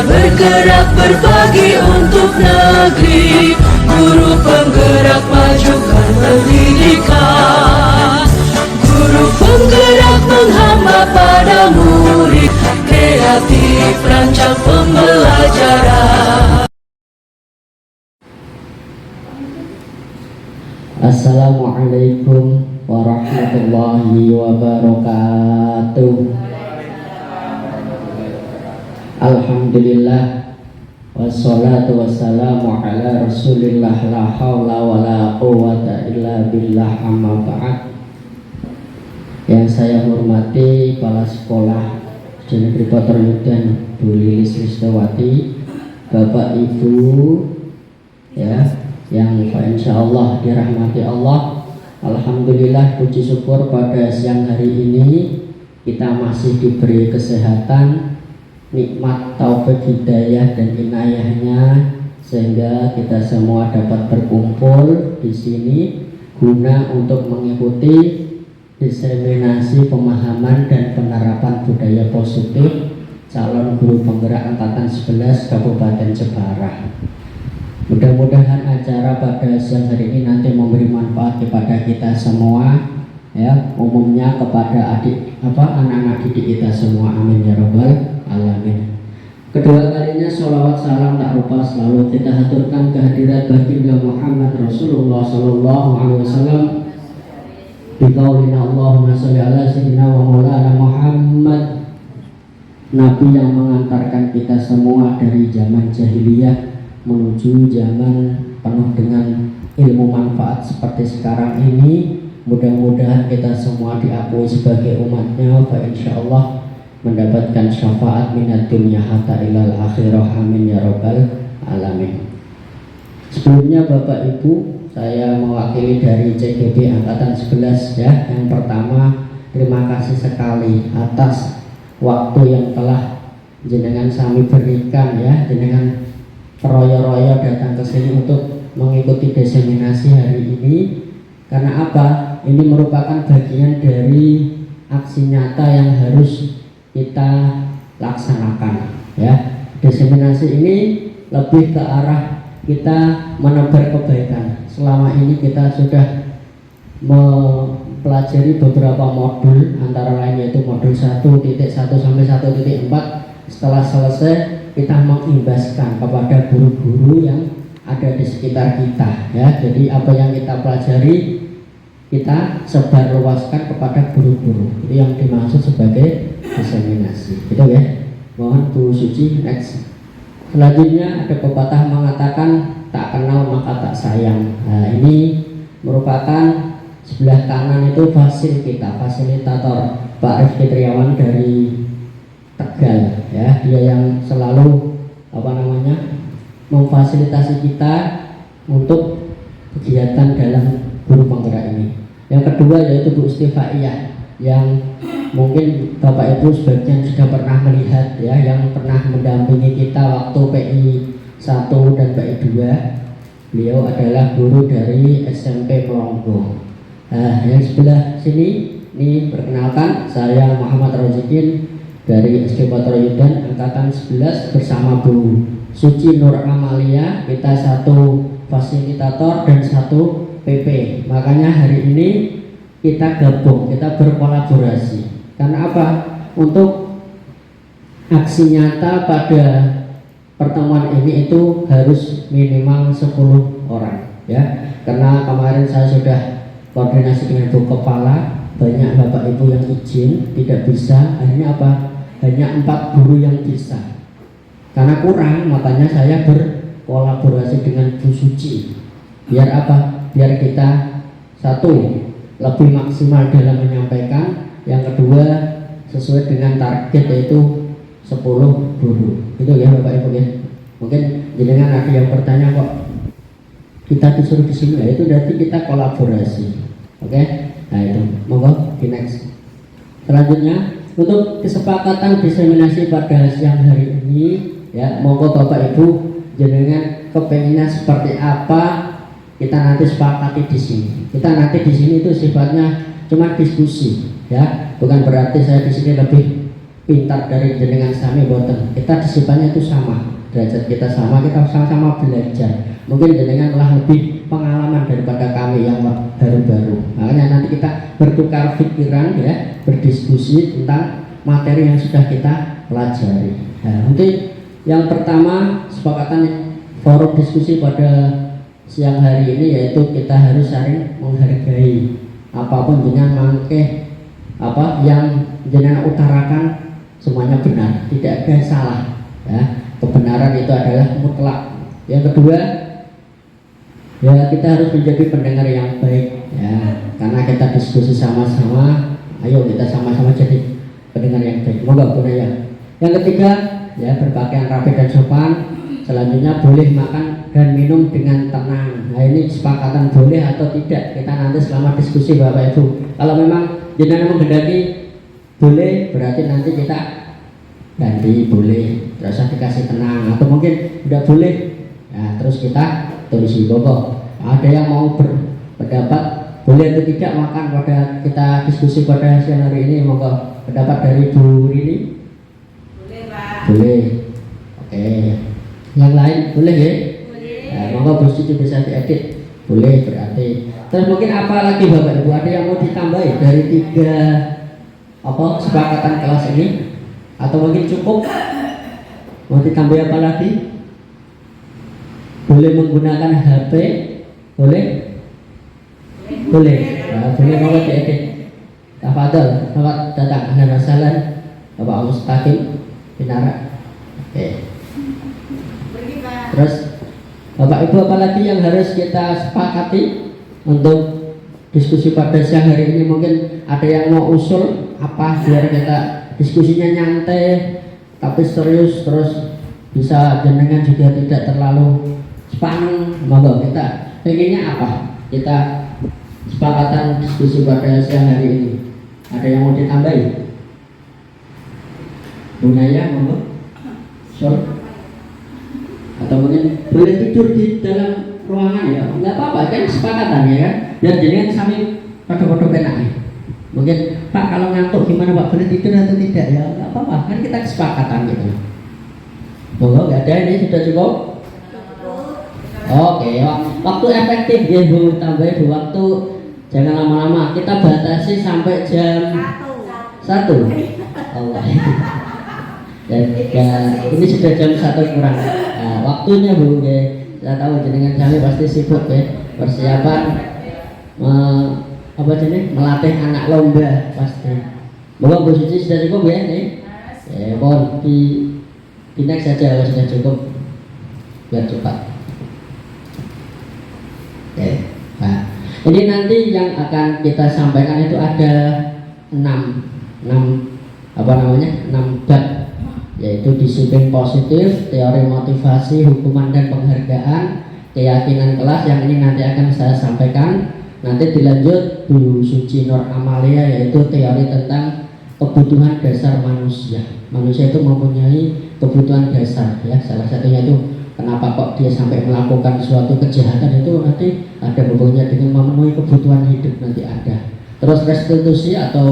bergerak berbagi untuk negeri. Guru penggerak majukan pendidikan. Guru penggerak menghamba pada murid. Kreatif rancang pembelajaran. Assalamualaikum warahmatullahi wabarakatuh. Alhamdulillah wassalatu wassalamu ala rasulillah la hawla wa la quwwata illa billah amma ba'd. Yang saya hormati kepala sekolah di Negeri Patoryudan Bu Lilis Listowati, Bapak Ibu ya yang insyaallah dirahmati Allah. Alhamdulillah, puji syukur pada siang hari ini kita masih diberi kesehatan, nikmat taufik hidayah dan inayahnya, sehingga kita semua dapat berkumpul di sini guna untuk mengikuti diseminasi pemahaman dan penerapan budaya positif calon guru penggerak angkatan 11 Kabupaten Jepara. Mudah-mudahan acara pada siang hari ini nanti memberi manfaat kepada kita semua, ya, umumnya kepada anak-anak didik kita semua. Amin ya rabbal alamin. Kedua kalinya sholawat salam tak lupa selalu kita haturkan kehadirat baginda Muhammad Rasulullah Sallallahu Alaihi Wasallam. Biqaulina Allahumma sholli ala sayyidina wa maulana Muhammad, Nabi yang mengantarkan kita semua dari zaman jahiliyah menuju zaman penuh dengan ilmu manfaat seperti sekarang ini. Mudah-mudahan kita semua diakui sebagai umatnya, fa insyaallah mendapatkan syafaat minat dunia hatta ilal akhirah. Amin ya rabbal alamin. Sebelumnya Bapak Ibu, saya mewakili dari CGB Angkatan 11 ya. Yang pertama, terima kasih sekali atas waktu yang telah jenengan sami berikan ya, jenengan royo-royo datang ke sini untuk mengikuti diseminasi hari ini. Karena apa? Ini merupakan bagian dari aksi nyata yang harus kita laksanakan ya. Diseminasi ini lebih ke arah kita menebar kebaikan. Selama ini kita sudah mempelajari beberapa modul, antara lain yaitu modul 1.1 sampai 1.4. Setelah selesai kita mengimbaskan kepada guru-guru yang ada di sekitar kita ya. Jadi apa yang kita pelajari kita sebarluaskan kepada guru-guru. Itu yang dimaksud sebagai diseminasi. Gitu ya. Mohon Bu Suci next. Selanjutnya ada pepatah mengatakan tak kenal maka tak sayang. Nah, ini merupakan sebelah kanan itu fasilitator Pak Rifki Triawan dari Tegal ya. Dia yang selalu memfasilitasi kita untuk kegiatan dalam guru penggerak ini. Yang kedua yaitu Bu Istifaiyah, yang mungkin Bapak Ibu sebagian sudah pernah melihat ya, yang pernah mendampingi kita waktu PI 1 dan PI 2. Beliau adalah guru dari SMP Melonggo. Nah, yang sebelah sini ini perkenalkan, saya Muhammad Rozikin dari SD Patoryudan Angkatan 11 bersama Bu Suci Nur Amalia. Kita satu fasilitator dan satu PP. Makanya hari ini kita gabung, kita berkolaborasi. Karena apa? Untuk aksi nyata pada pertemuan ini itu harus minimal 10 orang ya. Karena kemarin saya sudah koordinasi dengan Bu Kepala, banyak Bapak Ibu yang izin tidak bisa. Akhirnya apa? Hanya 4 guru yang bisa. Karena kurang, makanya saya berkolaborasi dengan Bu Suci. Biar apa? Biar kita satu lebih maksimal dalam menyampaikan, yang kedua sesuai dengan target yaitu 10 guru. Itu ya Bapak Ibu ya. Mungkin jenengan ada yang bertanya kok kita disuruh di sini, ya itu berarti kita kolaborasi. Oke? Nah itu, monggo di next. Selanjutnya untuk kesepakatan diseminasi pada siang hari ini ya, monggo Bapak Ibu jenengan kepenginnya seperti apa, kita nanti sepakati di sini. Kita nanti di sini itu sifatnya cuma diskusi ya, bukan berarti saya di sini lebih pintar dari jenengan sami boten. Kita disiplin itu sama, derajat kita sama, kita sama-sama belajar. Mungkin jenengan malah lebih pengalaman daripada kami yang baru-baru. Makanya nanti kita bertukar pikiran ya, berdiskusi tentang materi yang sudah kita pelajari. Nah, mungkin yang pertama kesepakatan forum diskusi pada siang hari ini yaitu kita harus saling menghargai apapun dengan mangke apa yang jenengan utarakan semuanya benar, tidak ada yang salah ya. Kebenaran itu adalah mutlak. Yang kedua ya, kita harus menjadi pendengar yang baik ya, karena kita diskusi sama-sama, ayo kita sama-sama jadi pendengar yang baik. Moga pun ya. Yang ketiga ya, berpakaian rapi dan sopan. Selanjutnya boleh makan dan minum dengan tenang. Nah ini kesepakatan boleh atau tidak kita nanti selama diskusi Bapak Ibu. Kalau memang jenengan menghendaki boleh, berarti nanti kita ganti boleh, terus dikasih tenang, atau mungkin tidak boleh ya, terus kita tulis pokok. Ada yang mau berpendapat boleh atau tidak makan pada kita diskusi pada siang hari ini, monggo pendapat dari Bu Rini. Boleh Pak. Boleh. Oke. Yang lain boleh ya? Boleh. Nah, monggo Bu Siti bisa diedit. Boleh berarti. Terus mungkin apa lagi Bapak Ibu, ada yang mau ditambahi dari 3 kesepakatan kelas ini? Atau mungkin cukup? Mau ditambah apa lagi? Boleh menggunakan HP? Boleh? Boleh. Nah, boleh mau diedit. Tafadhol, selamat datang. Ahlan wa sahlan Bapak Mustaqim Binara. Oke. Pergi Pak. Terus Bapak Ibu apa lagi yang harus kita sepakati untuk diskusi pada siang hari ini? Mungkin ada yang mau usul apa biar kita diskusinya nyantai tapi serius, terus bisa jenengan juga tidak terlalu sepaneng. Monggo, kita pengennya apa? Kita sepakatan diskusi pada siang hari ini. Ada yang mau ditambahi? Bunaya, monggo. Sure. Atau mungkin boleh tidur di dalam ruangan ya, nggak apa-apa kan, kesepakatan ya kan. Dan jenengan sambil pada-pada penak ya. Mungkin Pak kalau ngantuk gimana Pak, boleh tidur atau tidak ya, nggak apa-apa kan, kita kesepakatan gitu. Monggo, nggak ada, ini sudah cukup. Oke, waktu efektif ya Bu, tambahin Bu, waktu jangan lama-lama, kita batasi sampai jam 1. Allah. Dan ini sudah jam 1 kurang. Nah, waktunya Bu ya. Saya tahu jenengan kami pasti sibuk ya, persiapan melatih anak lomba pasti. Bahwa Bu Suci sudah cukup ya nih. Mohon di next saja kalau sudah cukup biar cepat. Oke. Nah, ini nanti yang akan kita sampaikan itu ada 6 bab, yaitu disiplin positif, teori motivasi, hukuman dan penghargaan, keyakinan kelas, yang ini nanti akan saya sampaikan. Nanti dilanjut Bu Suci Nur Amalia, yaitu teori tentang kebutuhan dasar manusia. Manusia itu mempunyai kebutuhan dasar ya, salah satunya itu kenapa kok dia sampai melakukan suatu kejahatan, itu nanti ada hubungannya dengan memenuhi kebutuhan hidup, nanti ada. Terus restitusi atau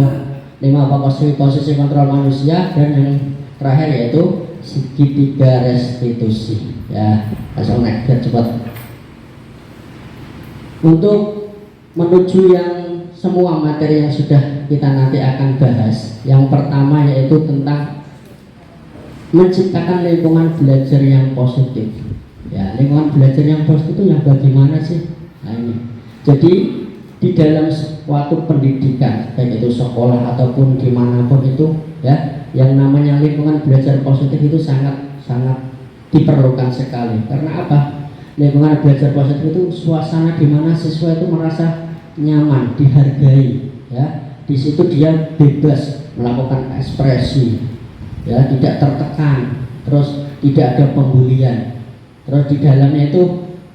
5 posisi kontrol manusia, dan yang terakhir yaitu segitiga restitusi ya. Langsung naik biar cepat. Untuk menuju yang semua materi yang sudah kita nanti akan bahas, yang pertama yaitu tentang menciptakan lingkungan belajar yang positif ya. Lingkungan belajar yang positif itu yang bagaimana sih? Nah ini, jadi di dalam suatu pendidikan, baik itu sekolah ataupun dimanapun itu ya, yang namanya lingkungan belajar positif itu sangat diperlukan sekali. Karena apa? Lingkungan belajar positif itu suasana di mana siswa itu merasa nyaman, dihargai ya. Di situ dia bebas melakukan ekspresi ya, tidak tertekan, terus tidak ada pembulian. Terus di dalamnya itu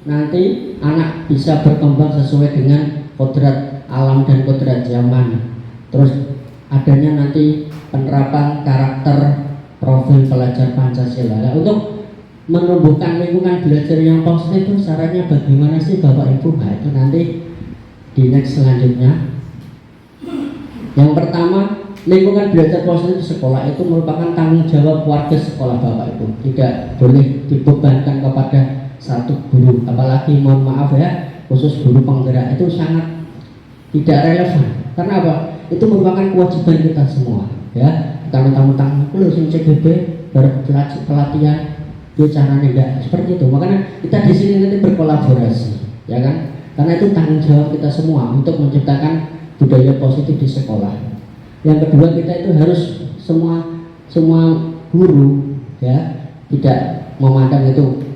nanti anak bisa berkembang sesuai dengan kodrat alam dan kodrat zaman. Terus adanya nanti penerapan karakter profil pelajar Pancasila. Nah, untuk menumbuhkan lingkungan belajar yang positif itu caranya bagaimana sih Bapak Ibu? Nah, itu nanti di next selanjutnya. Yang pertama lingkungan belajar positif di sekolah itu merupakan tanggung jawab warga sekolah Bapak Ibu. Tidak boleh dibebankan kepada satu guru, apalagi mohon maaf ya, khusus guru penggerak itu sangat tidak relevan. Karena apa? Itu merupakan kewajiban kita semua ya. Karena mentang-mentang lu sing CGB pelatihan dia caranya enggak seperti itu. Makanya kita di sini nanti berkolaborasi ya kan, karena itu tanggung jawab kita semua untuk menciptakan budaya positif di sekolah. Yang kedua, kita itu harus semua guru ya tidak memandang itu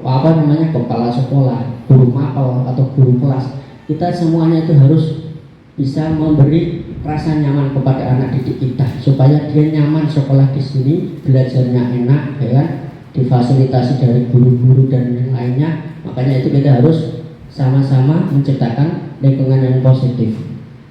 apa namanya kepala sekolah, guru mapel atau guru kelas. Kita semuanya itu harus bisa memberi rasa nyaman kepada anak didik kita supaya dia nyaman sekolah di sini, belajarnya enak ya kan, difasilitasi dari guru-guru dan yang lainnya. Makanya itu kita harus sama-sama menciptakan lingkungan yang positif.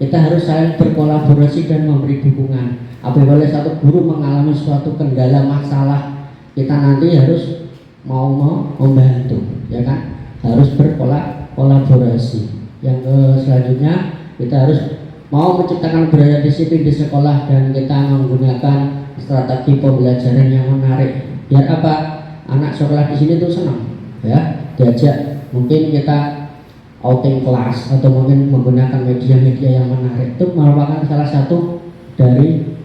Kita harus saling berkolaborasi dan memberi dukungan. Apabila satu guru mengalami suatu kendala masalah, kita nanti harus mau membantu, ya kan? Harus berkolaborasi. Yang selanjutnya kita harus mau menciptakan budaya disiplin di sekolah dan kita menggunakan strategi pembelajaran yang menarik. Biar apa? Anak sekolah di sini tuh senang, ya. Diajak mungkin kita outing kelas atau mungkin menggunakan media-media yang menarik, itu merupakan salah satu dari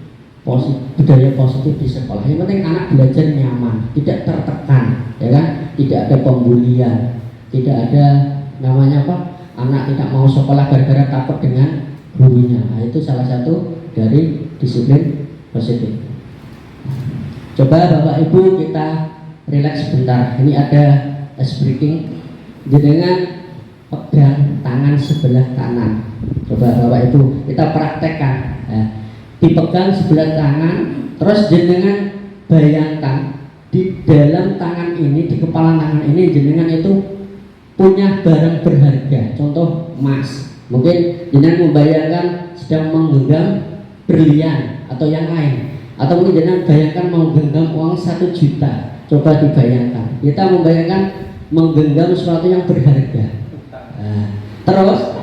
budaya positif di sekolah. Yang penting anak belajar nyaman, tidak tertekan, ya kan? Tidak ada pembulian, tidak ada namanya apa? Anak tidak mau sekolah gara-gara takut dengan gurunya. Nah, itu salah satu dari disiplin positif. Coba Bapak Ibu kita relax sebentar. Ini ada ice breaking. Jenengan pegang tangan sebelah kanan. Coba Bapak Ibu kita praktekkan ya. Dipegang sebelah tangan, terus jenengan bayangkan di dalam tangan ini, di kepala tangan ini jenengan itu punya barang berharga, contoh emas. Mungkin jenengan membayangkan sedang menggenggam berlian atau yang lain, atau mungkin jenengan bayangkan menggenggam uang 1 juta. Coba dibayangkan, kita membayangkan menggenggam sesuatu yang berharga. Nah, terus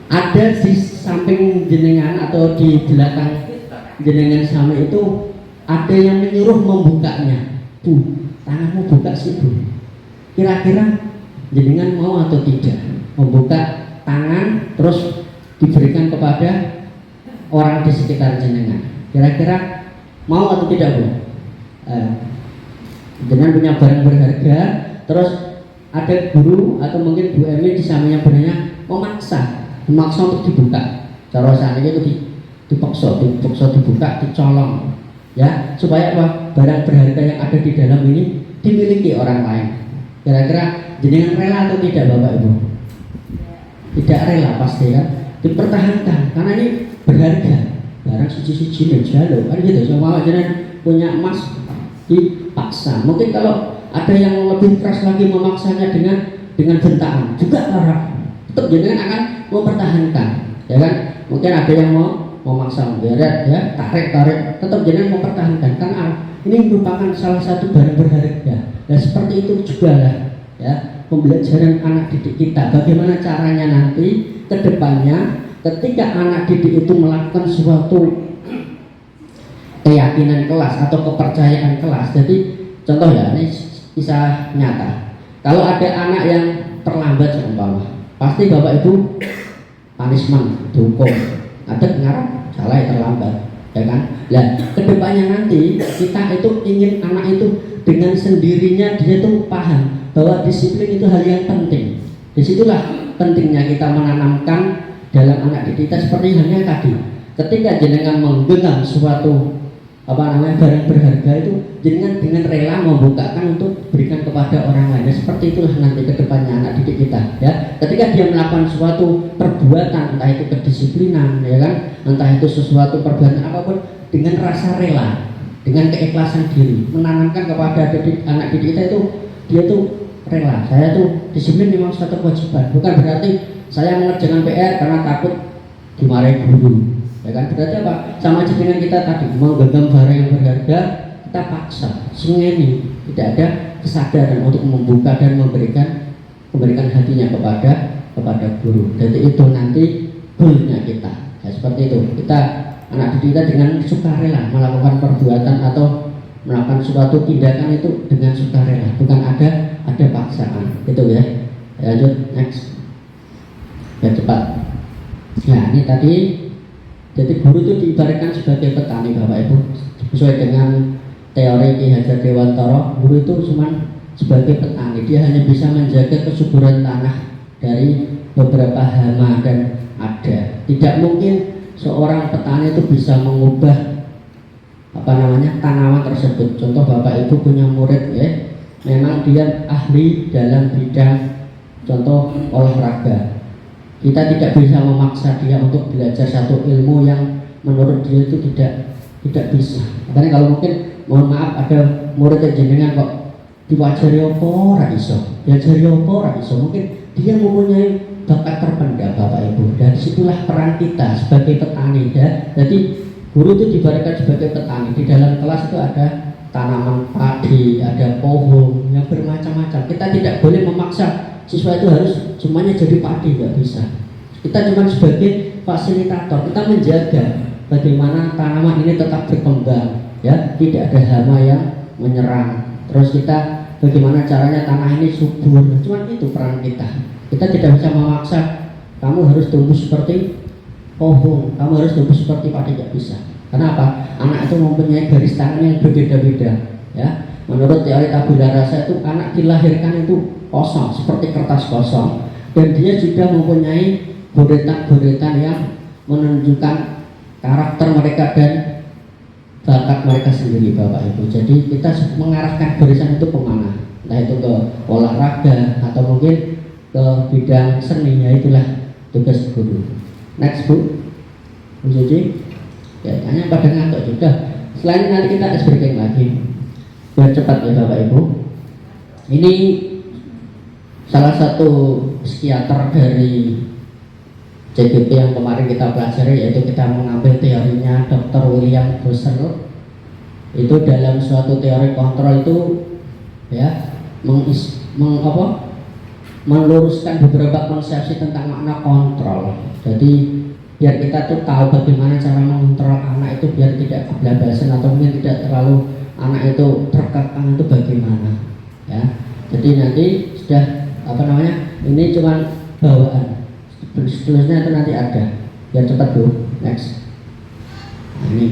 ada di samping jenengan atau di belakang jenengan sama itu ada yang menyuruh membukanya. Bu, tanganmu buka sih Bu. Kira-kira jenengan mau atau tidak membuka tangan terus diberikan kepada orang di sekitar jenengan? Kira-kira mau atau tidak Bu? Jenengan punya barang berharga, terus ada guru atau mungkin Bu Emi di sampingnya benarnya memaksa untuk dibuka. Cara seandainya itu dipaksa dibuka, dicolong, ya supaya apa? Barang berharga yang ada di dalam ini dimiliki orang lain. Kira-kira jenengan rela atau tidak Bapak Ibu? Tidak rela pasti kan? Dipertahankan karena ini berharga, barang suci-suci dan jalo kan gitu. Semua jenengan punya emas dipaksa. Mungkin kalau ada yang lebih keras lagi memaksanya dengan bentaan juga marah. Tetap jenengan akan mempertahankan, ya kan? Mungkin ada yang mau memaksa memberet, ya tarik, tetap jenengan mempertahankan karena ini merupakan salah satu barang berharga. Dan seperti itu juga lah, ya pembelajaran anak didik kita. Bagaimana caranya nanti ke depannya ketika anak didik itu melakukan suatu keyakinan kelas atau kepercayaan kelas. Jadi contoh ya, ini kisah nyata. Kalau ada anak yang terlambat seumpama, pasti Bapak Ibu punishment, dihukum. Ada pengarang salah ya terlambat, ya kan? Nah, kedepannya nanti kita itu ingin anak itu dengan sendirinya dia tuh paham bahwa disiplin itu hal yang penting. Disitulah pentingnya kita menanamkan dalam anak didik kita seperti halnya tadi. Ketika jenengan menggenggam suatu barang berharga itu jenengan dengan rela membukakan untuk berikan kepada orang lain. Seperti itulah nanti kedepannya anak didik kita, ya. Ketika dia melakukan suatu perbuatan, entah itu kedisiplinan, ya kan, entah itu sesuatu perbuatan apapun, dengan rasa rela, dengan keikhlasan diri, menanamkan kepada anak didik kita itu dia tuh rela. Saya tuh disiplin memang suatu kewajiban, bukan berarti saya mengerjakan PR karena takut dimarahi guru. Ya kan, berarti apa? Sama aja dengan kita tadi menggenggam barang yang berharga, kita paksa, sengeni, tidak ada kesadaran untuk membuka dan memberikan hatinya kepada guru. Jadi itu nanti goalnya kita. Ya, seperti itu. Kita anak didik kita dengan sukarela melakukan perbuatan atau melakukan suatu tindakan itu dengan sukarela, bukan ada paksaan, gitu ya. Lanjut next, ya cepat. Nah ini tadi, jadi guru itu diibaratkan sebagai petani Bapak Ibu, sesuai dengan teori Ki Hajar Dewantara. Guru itu cuma sebagai petani, dia hanya bisa menjaga kesuburan tanah dari beberapa hama dan ada. Tidak mungkin seorang petani itu bisa mengubah tanaman tersebut. Contoh Bapak Ibu punya murid ya, memang dia ahli dalam bidang contoh olahraga. Kita tidak bisa memaksa dia untuk belajar satu ilmu yang menurut dia itu tidak bisa. Makanya kalau mungkin mohon maaf ada murid yang jenengan kok diwajari opo ora iso, diajari opo ora iso, mungkin dia mempunyai bakat terpendam Bapak Ibu. Dan disitulah peran kita sebagai petani ya. Jadi guru itu diibaratkan sebagai petani. Di dalam kelas itu ada tanaman padi, ada pohon yang bermacam-macam. Kita tidak boleh memaksa siswa itu harus semuanya jadi padi, nggak bisa. Kita cuma sebagai fasilitator, kita menjaga bagaimana tanaman ini tetap berkembang ya, tidak ada hama yang menyerang. Terus kita bagaimana caranya tanah ini subur. Cuma itu peran kita. Kita tidak bisa memaksa kamu harus tumbuh seperti pohon, kamu harus tumbuh seperti padi, tidak bisa. Kenapa? Anak itu mempunyai garis tangan yang berbeda-beda ya. Menurut teori tabula rasa itu anak dilahirkan itu kosong, seperti kertas kosong, dan dia sudah mempunyai goretan-goretan yang menunjukkan karakter mereka dan bakat mereka sendiri Bapak Ibu. Jadi kita mengarahkan barisan itu kemana, entah itu ke olahraga atau mungkin ke bidang seni, ya itulah tugas guru. Next Bu, Bu Suci. Ya, hanya pada ngantuk juga. Selain nanti kita ice breaking lagi, biar cepat ya Bapak Ibu. Ini salah satu psikiater dari CGP yang kemarin kita pelajari, yaitu kita mengambil teorinya Dr. William Gosser. Itu dalam suatu teori kontrol itu ya meluruskan beberapa konsepsi tentang makna kontrol. Jadi biar kita tuh tahu bagaimana cara mengontrol anak itu biar tidak kebablasan atau mungkin tidak terlalu anak itu terkekang itu bagaimana ya. Jadi nanti sudah ini cuma bawaan, seterusnya itu nanti ada. Biar cepat Bu, next. Nah, ini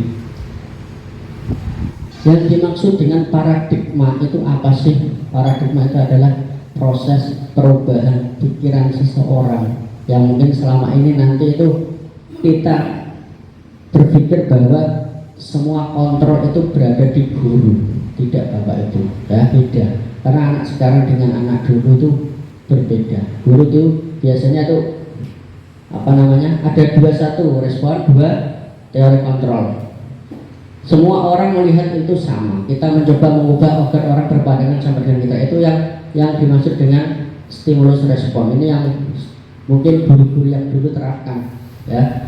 yang dimaksud dengan paradigma itu apa sih? Paradigma itu adalah proses perubahan pikiran seseorang yang mungkin selama ini nanti itu kita berpikir bahwa semua kontrol itu berada di guru. Tidak Bapak Ibu ya, beda. Karena anak sekarang dengan anak dulu itu berbeda. Guru itu biasanya tuh ada satu respon, dua teori kontrol. Semua orang melihat itu sama. Kita mencoba mengubah agar orang berpandangan sama dengan kita. Itu yang dimaksud dengan stimulus respon. Ini yang mungkin guru-guru yang dulu terapkan ya.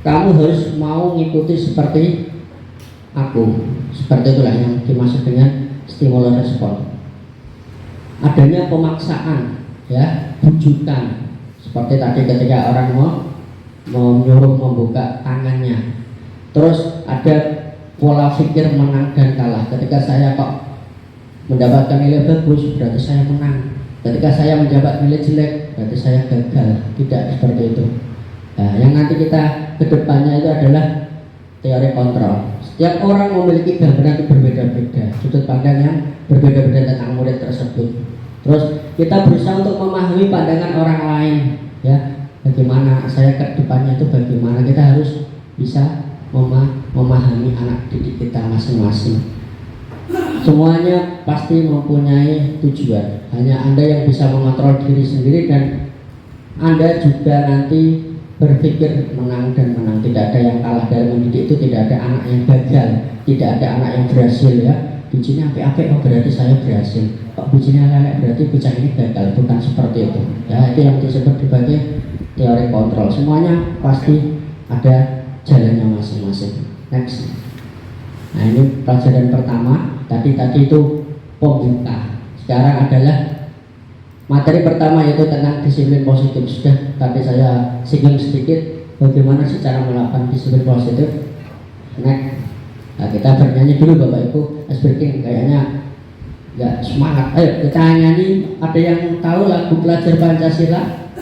Kamu harus mau ngikuti seperti aku. Seperti itulah yang dimaksud dengan stimulus respon. Adanya pemaksaan ya, bujukan. Seperti tadi ketika orang mau menyuruh membuka tangannya. Terus ada pola pikir menang dan kalah. Ketika saya kok mendapatkan nilai bagus, berarti saya menang. Ketika saya mendapat nilai jelek, berarti saya gagal. Tidak seperti itu. Nah, yang nanti kita kedepannya itu adalah teori kontrol. Setiap orang memiliki gambaran yang berbeda-beda, sudut pandang yang berbeda-beda tentang murid tersebut. Terus kita berusaha untuk memahami pandangan orang lain, ya. Bagaimana saya kedepannya itu bagaimana, kita harus bisa memahami anak didik kita masing-masing. Semuanya pasti mempunyai tujuan. Hanya Anda yang bisa mengontrol diri sendiri dan Anda juga nanti berpikir menang dan menang. Tidak ada yang kalah dalam mendidik itu. Tidak ada anak yang gagal, tidak ada anak yang berhasil ya. Bijinya apik-apik, oh berarti saya berhasil. Kok bijinya lelek, berarti bicang ini gagal. Bukan seperti itu. Ya, itu yang disebut sebagai teori kontrol. Semuanya pasti ada jalannya masing-masing. Next. Nah, ini pelajaran pertama. Tadi itu pembuka. Sekarang adalah materi pertama, yaitu tentang disiplin positif. Sudah tadi saya singgung sedikit bagaimana sih cara melakukan disiplin positif. Next. Nah, kita bernyanyi dulu Bapak Ibu. Mas Breaking kayaknya nggak semangat. Ayo kita nyanyi. Ada yang tahu lagu Pelajar Pancasila?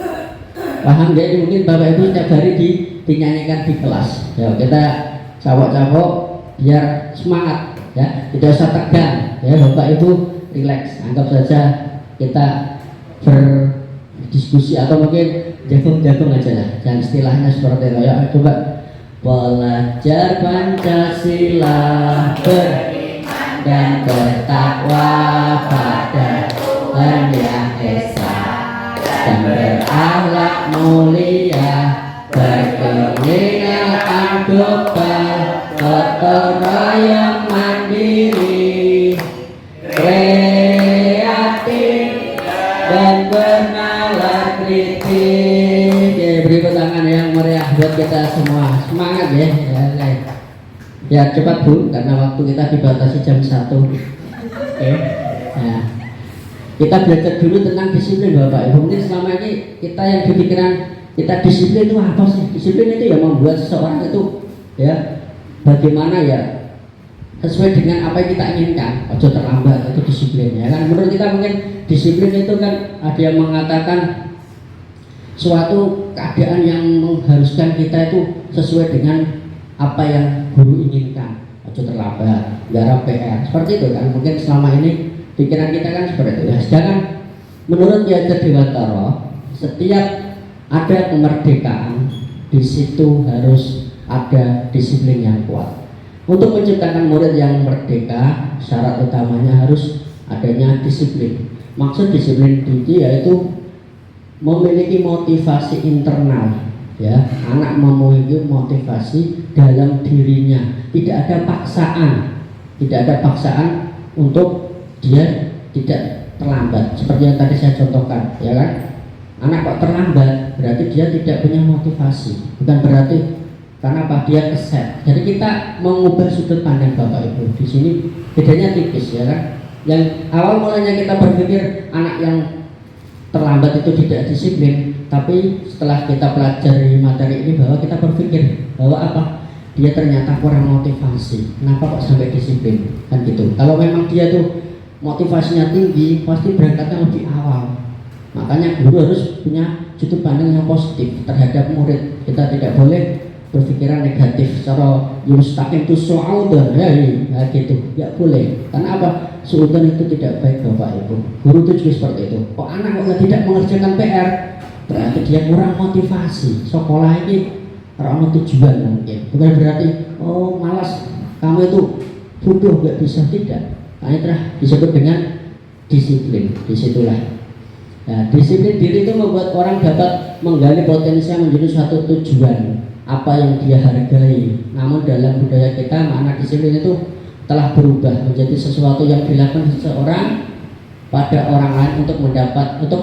Paham nggak? Ini mungkin Bapak Ibu setiap hari dinyanyikan di kelas. Ya kita cawok-cawok biar semangat ya. Tidak usah tegang ya Bapak Ibu, relax. Anggap saja kita berdiskusi atau mungkin jagung-jagung aja lah. Jangan istilahnya seperti itu ya. Coba. Pelajar Pancasila beriman dan bertakwa pada Tuhan Yang Esa dan berakhlak mulia, berkeinginan global, gotong royong mandiri, kreatif dan bernalar kritis. Beri tangan yang meriah buat kita semua. Semangat ya. Ya cepat Bu, karena waktu kita dibatasi jam 1. Oke. Nah, kita belajar dulu tentang disiplin Bapak Ibu. Mungkin selama ini kita yang berpikiran kita disiplin itu apa sih? Disiplin itu ya membuat seseorang itu ya bagaimana ya sesuai dengan apa yang kita inginkan. Ojo terlambat, itu disiplin ya kan. Menurut kita mungkin disiplin itu kan ada yang mengatakan suatu keadaan yang mengharuskan kita itu sesuai dengan apa yang guru inginkan. Ojo terlambat, garap PR, seperti itu kan. Mungkin selama ini pikiran kita kan seperti itu ya. Sedangkan menurut Yajur Dewantara, setiap ada kemerdekaan di situ harus ada disiplin yang kuat. Untuk menciptakan murid yang merdeka, syarat utamanya harus adanya disiplin. Maksud disiplin tinggi yaitu memiliki motivasi internal ya, anak memiliki motivasi dalam dirinya, tidak ada paksaan untuk dia tidak terlambat seperti yang tadi saya contohkan ya kan. Anak kok terlambat berarti dia tidak punya motivasi, bukan berarti karena apa dia keset. Jadi kita mengubah sudut pandang Bapak Ibu di sini bedanya tipis ya kan. Yang awal mulanya kita berpikir anak yang terlambat itu tidak disiplin, tapi setelah kita pelajari materi ini bahwa kita berpikir bahwa apa, dia ternyata kurang motivasi. Kenapa kok sampai disiplin kan gitu. Kalau memang dia tuh motivasinya tinggi, pasti berangkatnya lebih awal. Makanya guru harus punya sudut pandang yang positif terhadap murid. Kita tidak boleh berpikiran negatif secara yustaqim itu su'udan ya gitu, ya boleh. Karena apa? Su'udan itu tidak baik Bapak Ibu. Guru itu juga seperti itu. Kok anak kok tidak mengerjakan PR, berarti dia kurang motivasi. Sekolah ini orang tujuan mungkin, bukan berarti oh malas kamu itu bodoh nggak bisa, tidak. Karena itu disebut dengan disiplin. Disitulah nah, disiplin diri itu membuat orang dapat menggali potensi menjadi suatu tujuan apa yang dia hargai. Namun dalam budaya kita makna disiplin itu telah berubah menjadi sesuatu yang dilakukan seseorang pada orang lain untuk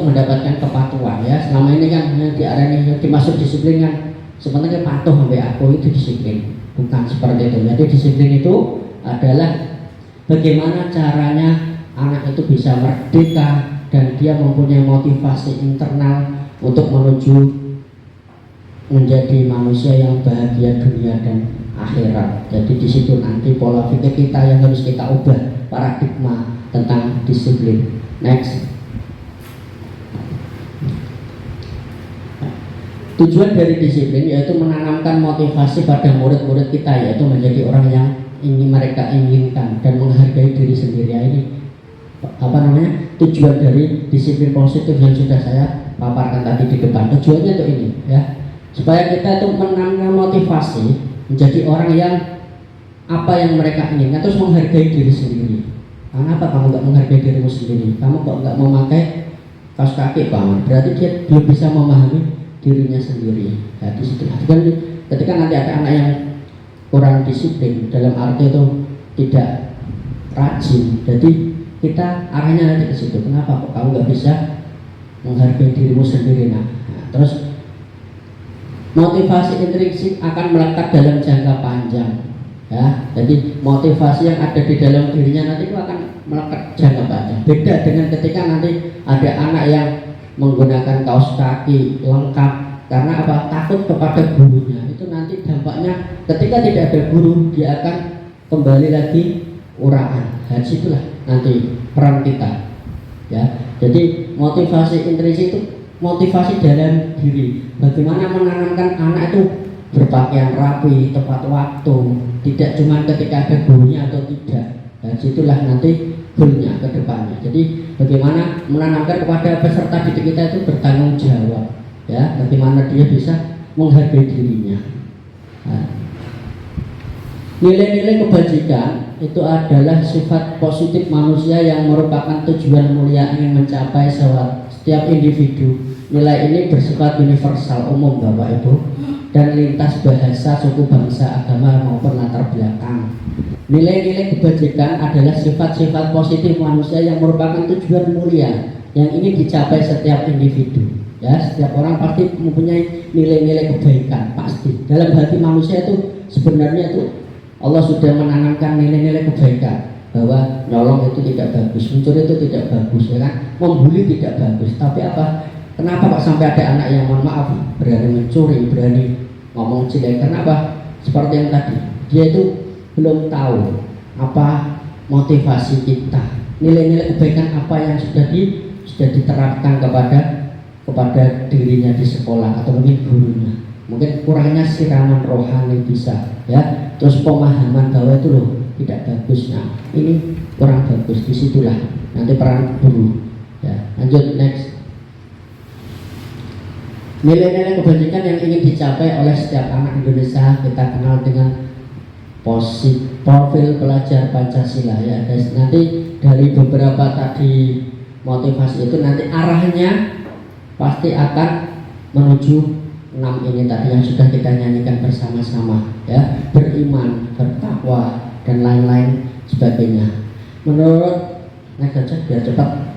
mendapatkan kepatuhan ya. Selama ini kan yang dimaksud disiplin kan sebenarnya patuh sampai aku itu disiplin, bukan seperti itu. Jadi disiplin itu adalah bagaimana caranya anak itu bisa merdeka dan dia mempunyai motivasi internal untuk menuju menjadi manusia yang bahagia dunia dan akhirat. Jadi di situ nanti pola pikir kita yang harus kita ubah, paradigma tentang disiplin. Next. Tujuan dari disiplin yaitu menanamkan motivasi pada murid-murid kita, yaitu menjadi orang yang ingin mereka inginkan dan menghargai diri sendiri. Ini apa namanya? Tujuan dari disiplin positif yang sudah saya paparkan tadi di depan. Tujuannya itu ini ya. Supaya kita itu menanam motivasi menjadi orang yang apa yang mereka inginkan, terus menghargai diri sendiri. Karena apa kamu nggak menghargai dirimu sendiri? Kamu kok nggak memakai kaos kaki banget? Berarti dia belum bisa memahami dirinya sendiri. Nah, di situ ketika nanti ada anak yang kurang disiplin dalam arti itu tidak rajin, jadi kita arahnya nanti ke situ. Kenapa kok kamu nggak bisa menghargai dirimu sendiri? Nah, terus motivasi intrinsik akan melekat dalam jangka panjang ya. Jadi motivasi yang ada di dalam dirinya nanti itu akan melekat jangka panjang. Beda dengan ketika nanti ada anak yang menggunakan kaos kaki lengkap karena apa? Takut kepada gurunya. Itu nanti nanti dampaknya ketika tidak ada guru dia akan kembali lagi uraan. Haji itulah nanti peran kita, ya. Jadi motivasi intrinsik itu motivasi dalam diri. Bagaimana menanamkan anak itu berpakaian rapi, tepat waktu, tidak cuma ketika ada gurunya atau tidak. Haji itulah nanti goalnya ke depannya. Jadi bagaimana menanamkan kepada peserta didik kita itu bertanggung jawab, ya. Bagaimana dia bisa menghargai dirinya. Nah, nilai-nilai kebajikan itu adalah sifat positif manusia yang merupakan tujuan mulia ingin mencapai setiap individu. Nilai ini bersifat universal, umum Bapak Ibu, dan lintas bahasa, suku, bangsa, agama maupun latar belakang. Nilai-nilai kebajikan adalah sifat-sifat positif manusia yang merupakan tujuan mulia yang ingin dicapai setiap individu. Ya, setiap orang pasti mempunyai nilai-nilai kebaikan, pasti. Dalam hati manusia itu sebenarnya itu Allah sudah menanamkan nilai-nilai kebaikan, bahwa nolong itu tidak bagus, mencuri itu tidak bagus, ya kan? Membuli tidak bagus. Tapi apa? Kenapa kok sampai ada anak yang mohon maaf berani mencuri, berani ngomong jelek? Kenapa? Seperti yang tadi, dia itu belum tahu apa motivasi kita, nilai-nilai kebaikan apa yang sudah diterapkan kepada dirinya di sekolah atau mungkin gurunya. Mungkin kurangnya siraman rohani bisa, ya. Terus pemahaman bahwa itu loh tidak bagus. Nah, ini kurang bagus. Disitulah nanti peran guru. Ya, lanjut next. Nilai-nilai kebajikan yang ingin dicapai oleh setiap anak Indonesia kita kenal dengan profil pelajar Pancasila, ya. Dan nanti dari beberapa tadi motivasi itu nanti arahnya pasti akan menuju 6 ini tadi yang sudah kita nyanyikan bersama-sama, ya. Beriman, bertakwa, dan lain-lain sebagainya. Menurut next aja biar cepat,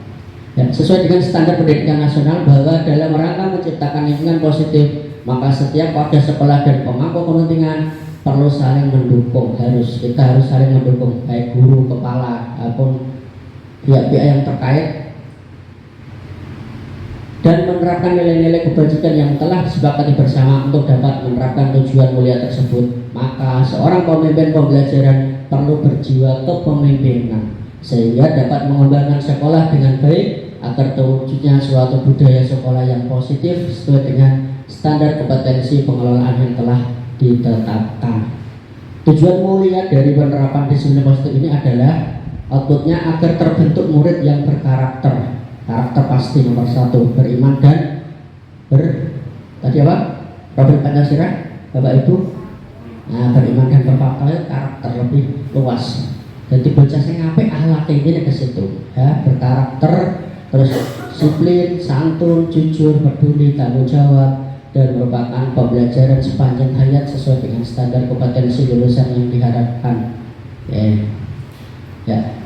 ya, sesuai dengan standar pendidikan nasional bahwa dalam rangka menciptakan lingkungan positif, maka setiap warga sekolah dan pemangku kepentingan perlu saling mendukung. Kita harus saling mendukung, baik guru, kepala, maupun pihak-pihak yang terkait, dan menerapkan nilai-nilai kebajikan yang telah disepakati bersama untuk dapat menerapkan tujuan mulia tersebut. Maka seorang pemimpin pembelajaran perlu berjiwa kepemimpinan sehingga dapat mengembangkan sekolah dengan baik agar terwujudnya suatu budaya sekolah yang positif sesuai dengan standar kompetensi pengelolaan yang telah ditetapkan. Tujuan mulia dari penerapan disiplin positif ini adalah outputnya agar terbentuk murid yang berkarakter. Karakter pasti nomor 1, beriman dan tadi apa? Profil Pancasila, Bapak Ibu. Nah, beriman dan berpakai karakter lebih luas. Jadi bocah sing apik akhlake ini ke situ, ya, berkarakter, terus disiplin, santun, jujur, peduli, tanggung jawab, dan merupakan pembelajaran sepanjang hayat sesuai dengan standar kompetensi lulusan yang diharapkan. Ya.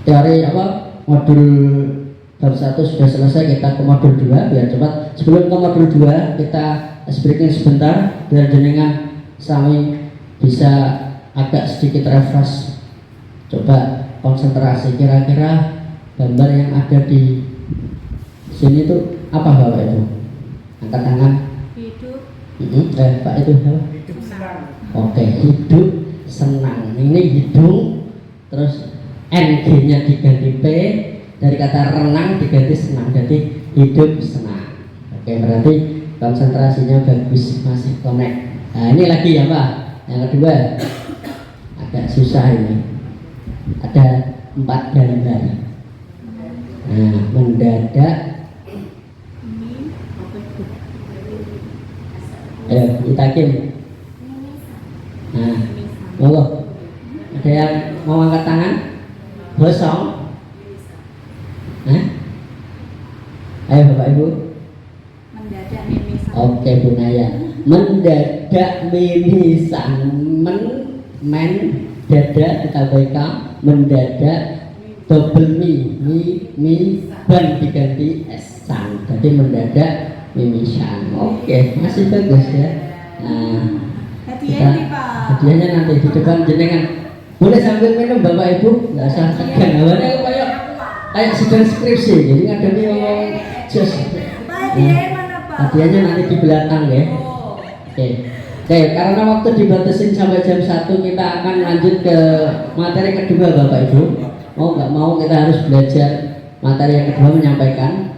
Teori apa? Modul bab 1 sudah selesai, kita ke modul 2 biar cepat. Sebelum ke modul 2 kita breaking sebentar biar jenengan sami bisa agak sedikit refresh. Coba konsentrasi, kira-kira gambar yang ada di sini itu apa Bapak Ibu? Angkat tangan. Hidup. Pak itu apa? Hidup senang. Oke, hidup senang. Ini hidung, terus NG-nya diganti P, dari kata renang diganti senang, jadi hidup senang. Oke, berarti konsentrasinya bagus, masih connect. Nah, ini lagi ya Pak. Yang kedua agak susah ini. Ada 4 gambar. Nah, mendadak. Ayo, Itakim. Nah, monggo. Ada yang mau angkat tangan? Gosong. Ayo Bapak Ibu. Mendadak mimisan. Oke Bu Naya. Mendadak mimisan. Men dada kita baikkan. Mendadak double mi ban diganti esan. Jadi mendadak mimisan. Oke, masih bagus ya. Nah, Hadiah ini Pak. hadiahnya nanti di depan jenengan. Boleh sambil minum Bapak Ibu, nggak usah segan. Awalnya kayak sedang skripsi, jadi ngademi ngomong jos. Pak hadiah mana Pak? Hadiahnya nanti di belakang ya. Oh. Oke, Oke, karena waktu dibatasin sampai jam 1, kita akan lanjut ke materi kedua Bapak Ibu. Mau nggak mau kita harus belajar materi yang kedua, menyampaikan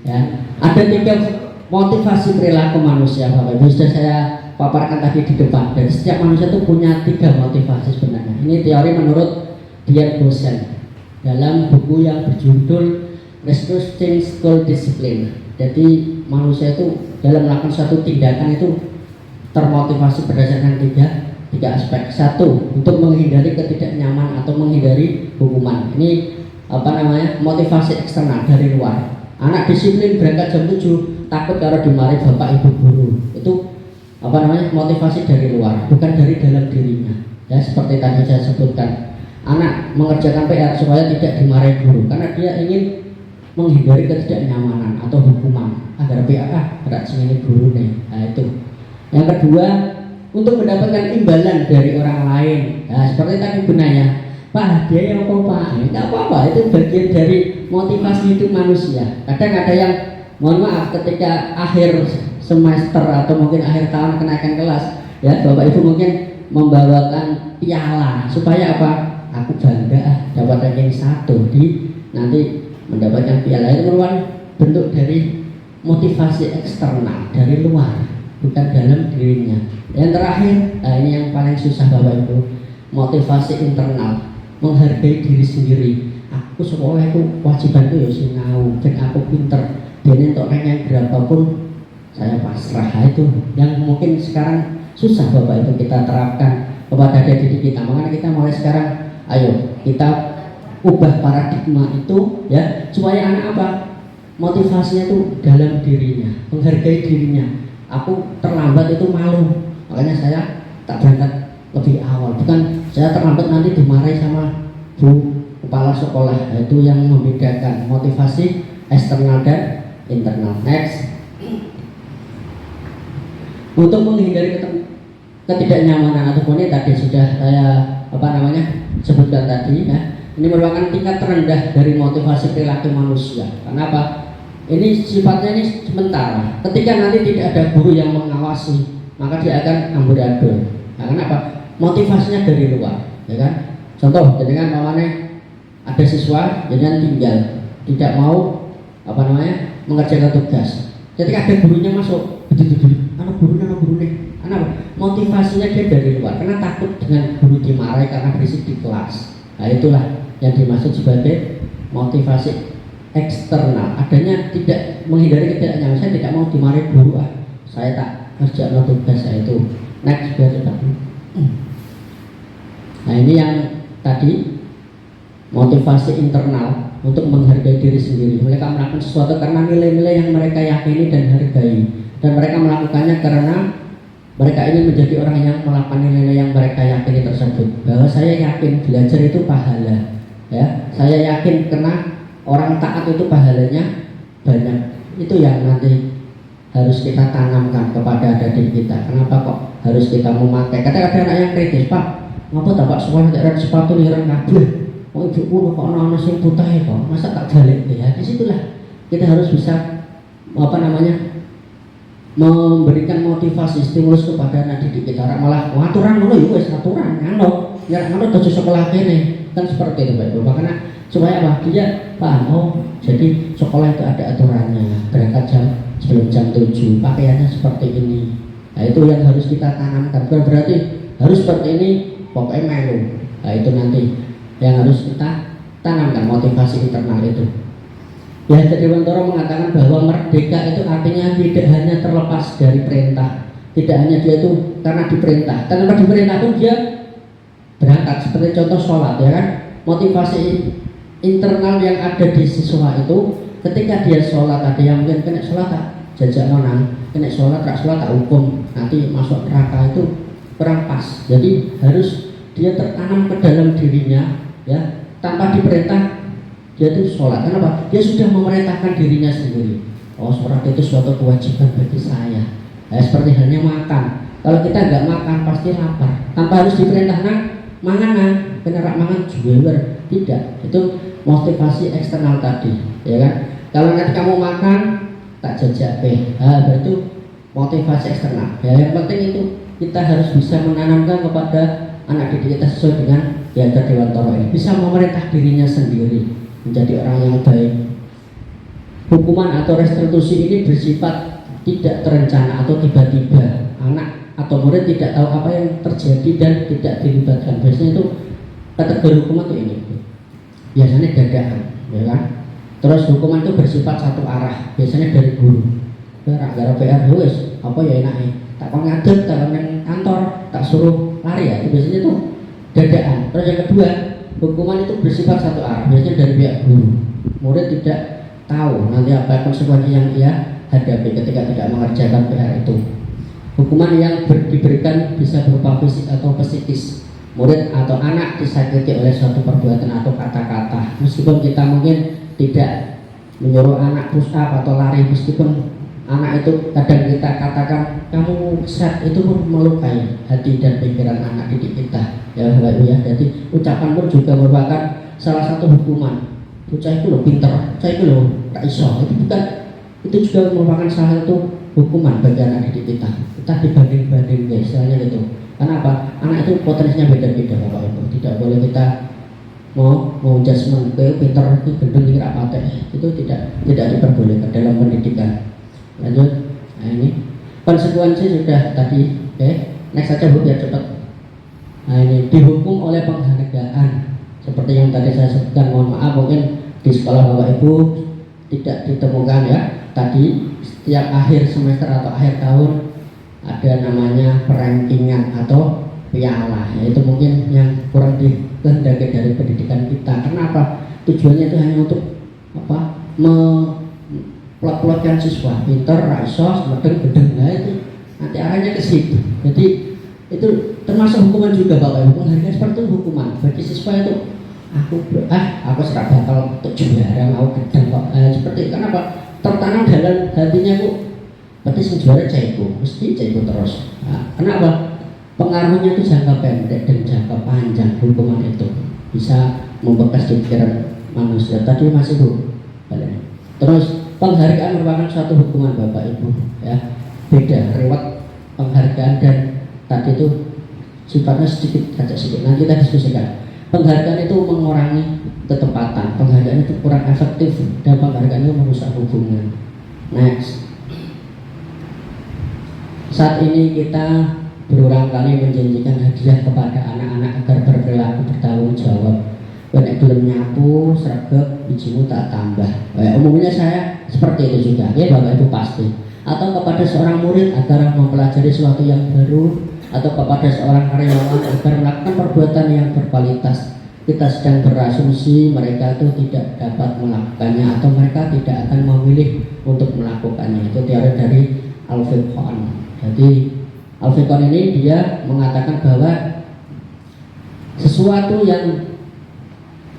ya. Ada 3 motivasi perilaku manusia Bapak Ibu, sudah saya paparkan tadi di depan. Dan setiap manusia itu punya 3 motivasi sebenarnya. Ini teori menurut Dian Bosel dalam buku yang berjudul Restructuring School Discipline. Jadi manusia itu dalam melakukan suatu tindakan itu termotivasi berdasarkan tiga aspek. 1, untuk menghindari ketidaknyaman atau menghindari hukuman. Ini motivasi eksternal dari luar. Anak disiplin berangkat jam 7 takut kalau dimarahi bapak ibu guru. Itu motivasi dari luar, bukan dari dalam dirinya. Ya, seperti tadi saya sebutkan, anak mengerjakan PR supaya tidak dimarahi guru karena dia ingin menghindari ketidaknyamanan atau hukuman agar PR berat segini guru nih. Nah, itu. Yang kedua, untuk mendapatkan imbalan dari orang lain. Nah, seperti tadi gunanya, Pak, dia yang apa? Tidak apa-apa, itu bagian dari motivasi hidup manusia. Kadang ada yang, mohon maaf, ketika akhir semester atau mungkin akhir tahun kenaikan kelas, ya Bapak Ibu mungkin membawakan piala supaya apa? Aku bangga dapat ranking 1 di nanti mendapatkan piala. Itu merupakan bentuk dari motivasi eksternal dari luar, bukan dalam dirinya. Yang terakhir, nah ini yang paling susah Bapak Ibu, motivasi internal, menghargai diri sendiri. Aku sekolah itu kewajibanku ya sinau, dan aku pinter. Dan untuk rank yang berapapun saya pasrah. Nah, itu yang mungkin sekarang susah Bapak Ibu kita terapkan kepada didik kita. Makanya kita mulai sekarang, ayo kita ubah paradigma itu ya, supaya anak apa? Motivasinya itu dalam dirinya, menghargai dirinya. Aku terlambat itu malu, makanya saya tak berangkat lebih awal. Bukan saya terlambat nanti dimarahi sama bu kepala sekolah. Itu yang membedakan motivasi eksternal dan internal. Next, untuk menghindari ketidaknyamanan ataupun ini tadi sudah saya sebutkan tadi ya. Ini merupakan tingkat terendah dari motivasi perilaku manusia. Kenapa? Ini sifatnya ini sementara. Ketika nanti tidak ada guru yang mengawasi, maka dia akan amburadul. Nah, kenapa? Motivasinya dari luar, ya kan? Contoh, dengan ada siswa dengan tinggal, tidak mau mengerjakan tugas. Ketika ada gurunya masuk, anak guru nih, motivasinya dia dari luar, karena takut dengan guru dimarahi karena berisik di kelas. Nah, itulah yang dimaksud sebagai motivasi eksternal. Adanya tidak menghindari ketidaknyamanan, saya tidak mau dimarahi guru, saya tak kerja tugas saya itu. Next, biar cepat. Nah, ini yang tadi motivasi internal untuk menghargai diri sendiri. Mereka melakukan sesuatu karena nilai-nilai yang mereka yakini dan hargai, dan mereka melakukannya karena mereka ingin menjadi orang yang melakukan nilai-nilai yang mereka yakini tersebut. Bahwa saya yakin belajar itu pahala, ya. Saya yakin karena orang taat itu pahalanya banyak. Itu yang nanti harus kita tanamkan kepada adik kita. Kenapa kok harus kita memakai? Kadang-kadang anak yang kritis, Pak, ngapa tak Pak sekolah tidak sepatu nih orang kabel? Oh ibuku kok anak sing buta ya kok, masa tak balik ya? Disitulah kita harus bisa memberikan motivasi, stimulus kepada anak didik kita. Malah aturan ngono ya wis aturan ngono tujuh sekolah kene kan seperti itu Pak Ibu. Makanya supaya apa? Dia paham, oh jadi sekolah itu ada aturannya, berangkat sebelum jam 7, pakaiannya seperti ini. Nah, itu yang harus kita tanamkan. Bukan berarti harus seperti ini pokoknya melu. Nah, itu nanti yang harus kita tanamkan, motivasi internal itu. Ya, Dewantoro mengatakan bahwa merdeka itu artinya tidak hanya terlepas dari perintah, tidak hanya dia itu karena diperintah. Tanpa diperintah pun dia berangkat. Seperti contoh sholat, ya kan? Motivasi internal yang ada di siswa itu, ketika dia sholat, ada yang mungkin kena sholat tak jajak nonang, kena sholat tak hukum, nanti masuk neraka, itu kurang pas. Jadi harus dia tertanam ke dalam dirinya, ya, tanpa diperintah. Dia itu sholat, kenapa? Dia sudah memerintahkan dirinya sendiri. Oh, sholat itu suatu kewajiban bagi saya. Nah, seperti halnya makan. Kalau kita nggak makan pasti lapar. Tanpa harus diperintahkan, mangan, kena mangan jualan. Tidak. Itu motivasi eksternal tadi, ya kan? Kalau nanti kamu makan, tak jajak nah, itu motivasi eksternal. Ya, yang penting itu kita harus bisa menanamkan kepada anak didik kita sesuai dengan Diajar Dewantara ini, bisa memerintah dirinya sendiri menjadi orang yang baik. Hukuman atau restitusi ini bersifat tidak terencana atau tiba-tiba. Anak atau murid tidak tahu apa yang terjadi dan tidak dilibatkan. Biasanya itu kategori hukuman itu ini. Biasanya dadakan, ya kan? Terus hukuman itu bersifat satu arah, biasanya dari guru. Gara-gara PR wis, apa ya enaknya? Tak kon ngadeg, tak kon nang kantor, tak suruh lari ya. Itu biasanya itu dadakan. Terus yang kedua, hukuman itu bersifat satu arah, biasanya dari pihak guru. Murid tidak tahu nanti apa konsekuensi yang ia hadapi ketika tidak mengerjakan PR itu. Hukuman yang diberikan bisa berupa fisik atau psikis. Murid atau anak disakiti oleh suatu perbuatan atau kata-kata. Meskipun kita mungkin tidak menyuruh anak push up atau lari, meskipun anak itu kadang kita katakan kamu set, itu pun melukai hati dan pikiran anak didik kita. Ya Bapak Ibu ya. Jadi ucapan pun juga merupakan salah satu hukuman. Bocah itu loh pinter, bocah itu loh tak iso. Itu juga merupakan salah satu hukuman bagi anak didik kita. Kita dibanding-banding guys, istilahnya gitu. Karena apa? Anak itu potensinya beda-beda Bapak Ibu. Tidak boleh kita mau judgement ke pinter itu gendeng ini rapate. Itu tidak diperbolehkan dalam pendidikan. Lanjut. Nah ini konsekuensi sudah tadi. Oke. Next saja Bu biar cepat. Nah ini dihukum oleh penghargaan. Seperti yang tadi saya sebutkan, mohon maaf mungkin di sekolah Bapak Ibu tidak ditemukan ya. Tadi setiap akhir semester atau akhir tahun ada namanya perankingan atau piala, yaitu mungkin yang kurang dikehendaki dari pendidikan kita. Kenapa? Tujuannya itu hanya untuk apa? Plot-plotkan siswa pinter, raiso, semedeng, gedeng, nah itu nanti arahnya ke situ. Jadi itu termasuk hukuman juga Bapak Ibu. Penghargaan seperti itu hukuman bagi siswa itu. Aku serak bakal untuk juara, mau gedeng kok. Seperti itu. Kenapa? Tertanam dalam hatinya Bu. Berarti sing juara Caiku, mesti Caiku terus. Nah, kenapa? Pengaruhnya itu jangka pendek dan jangka panjang. Hukuman itu bisa membekas di pikiran manusia. Tadi masih Bu. Terus penghargaan merupakan suatu hukuman Bapak Ibu ya. Beda reward penghargaan dan tadi itu sifatnya sedikit saja sedikit. Nanti kita diskusikan. Penghargaan itu mengurangi ketepatan, penghargaan itu kurang efektif, dan penghargaan itu merusak hubungan. Next. Saat ini kita berulang kali menjanjikan hadiah kepada anak-anak agar berperilaku bertanggung jawab. Benek belum nyapu, sregep, bijimu tak tambah. Umumnya saya seperti itu juga, ya Bapak Ibu pasti. Atau kepada seorang murid agar mempelajari sesuatu yang baru, atau kepada seorang karyawan agar melakukan perbuatan yang berkualitas. Kita sedang berasumsi mereka itu tidak dapat melakukannya atau mereka tidak akan memilih untuk melakukannya. Itu teori dari Al-Fiqhan. Jadi Al-Fiqhan ini dia mengatakan bahwa sesuatu yang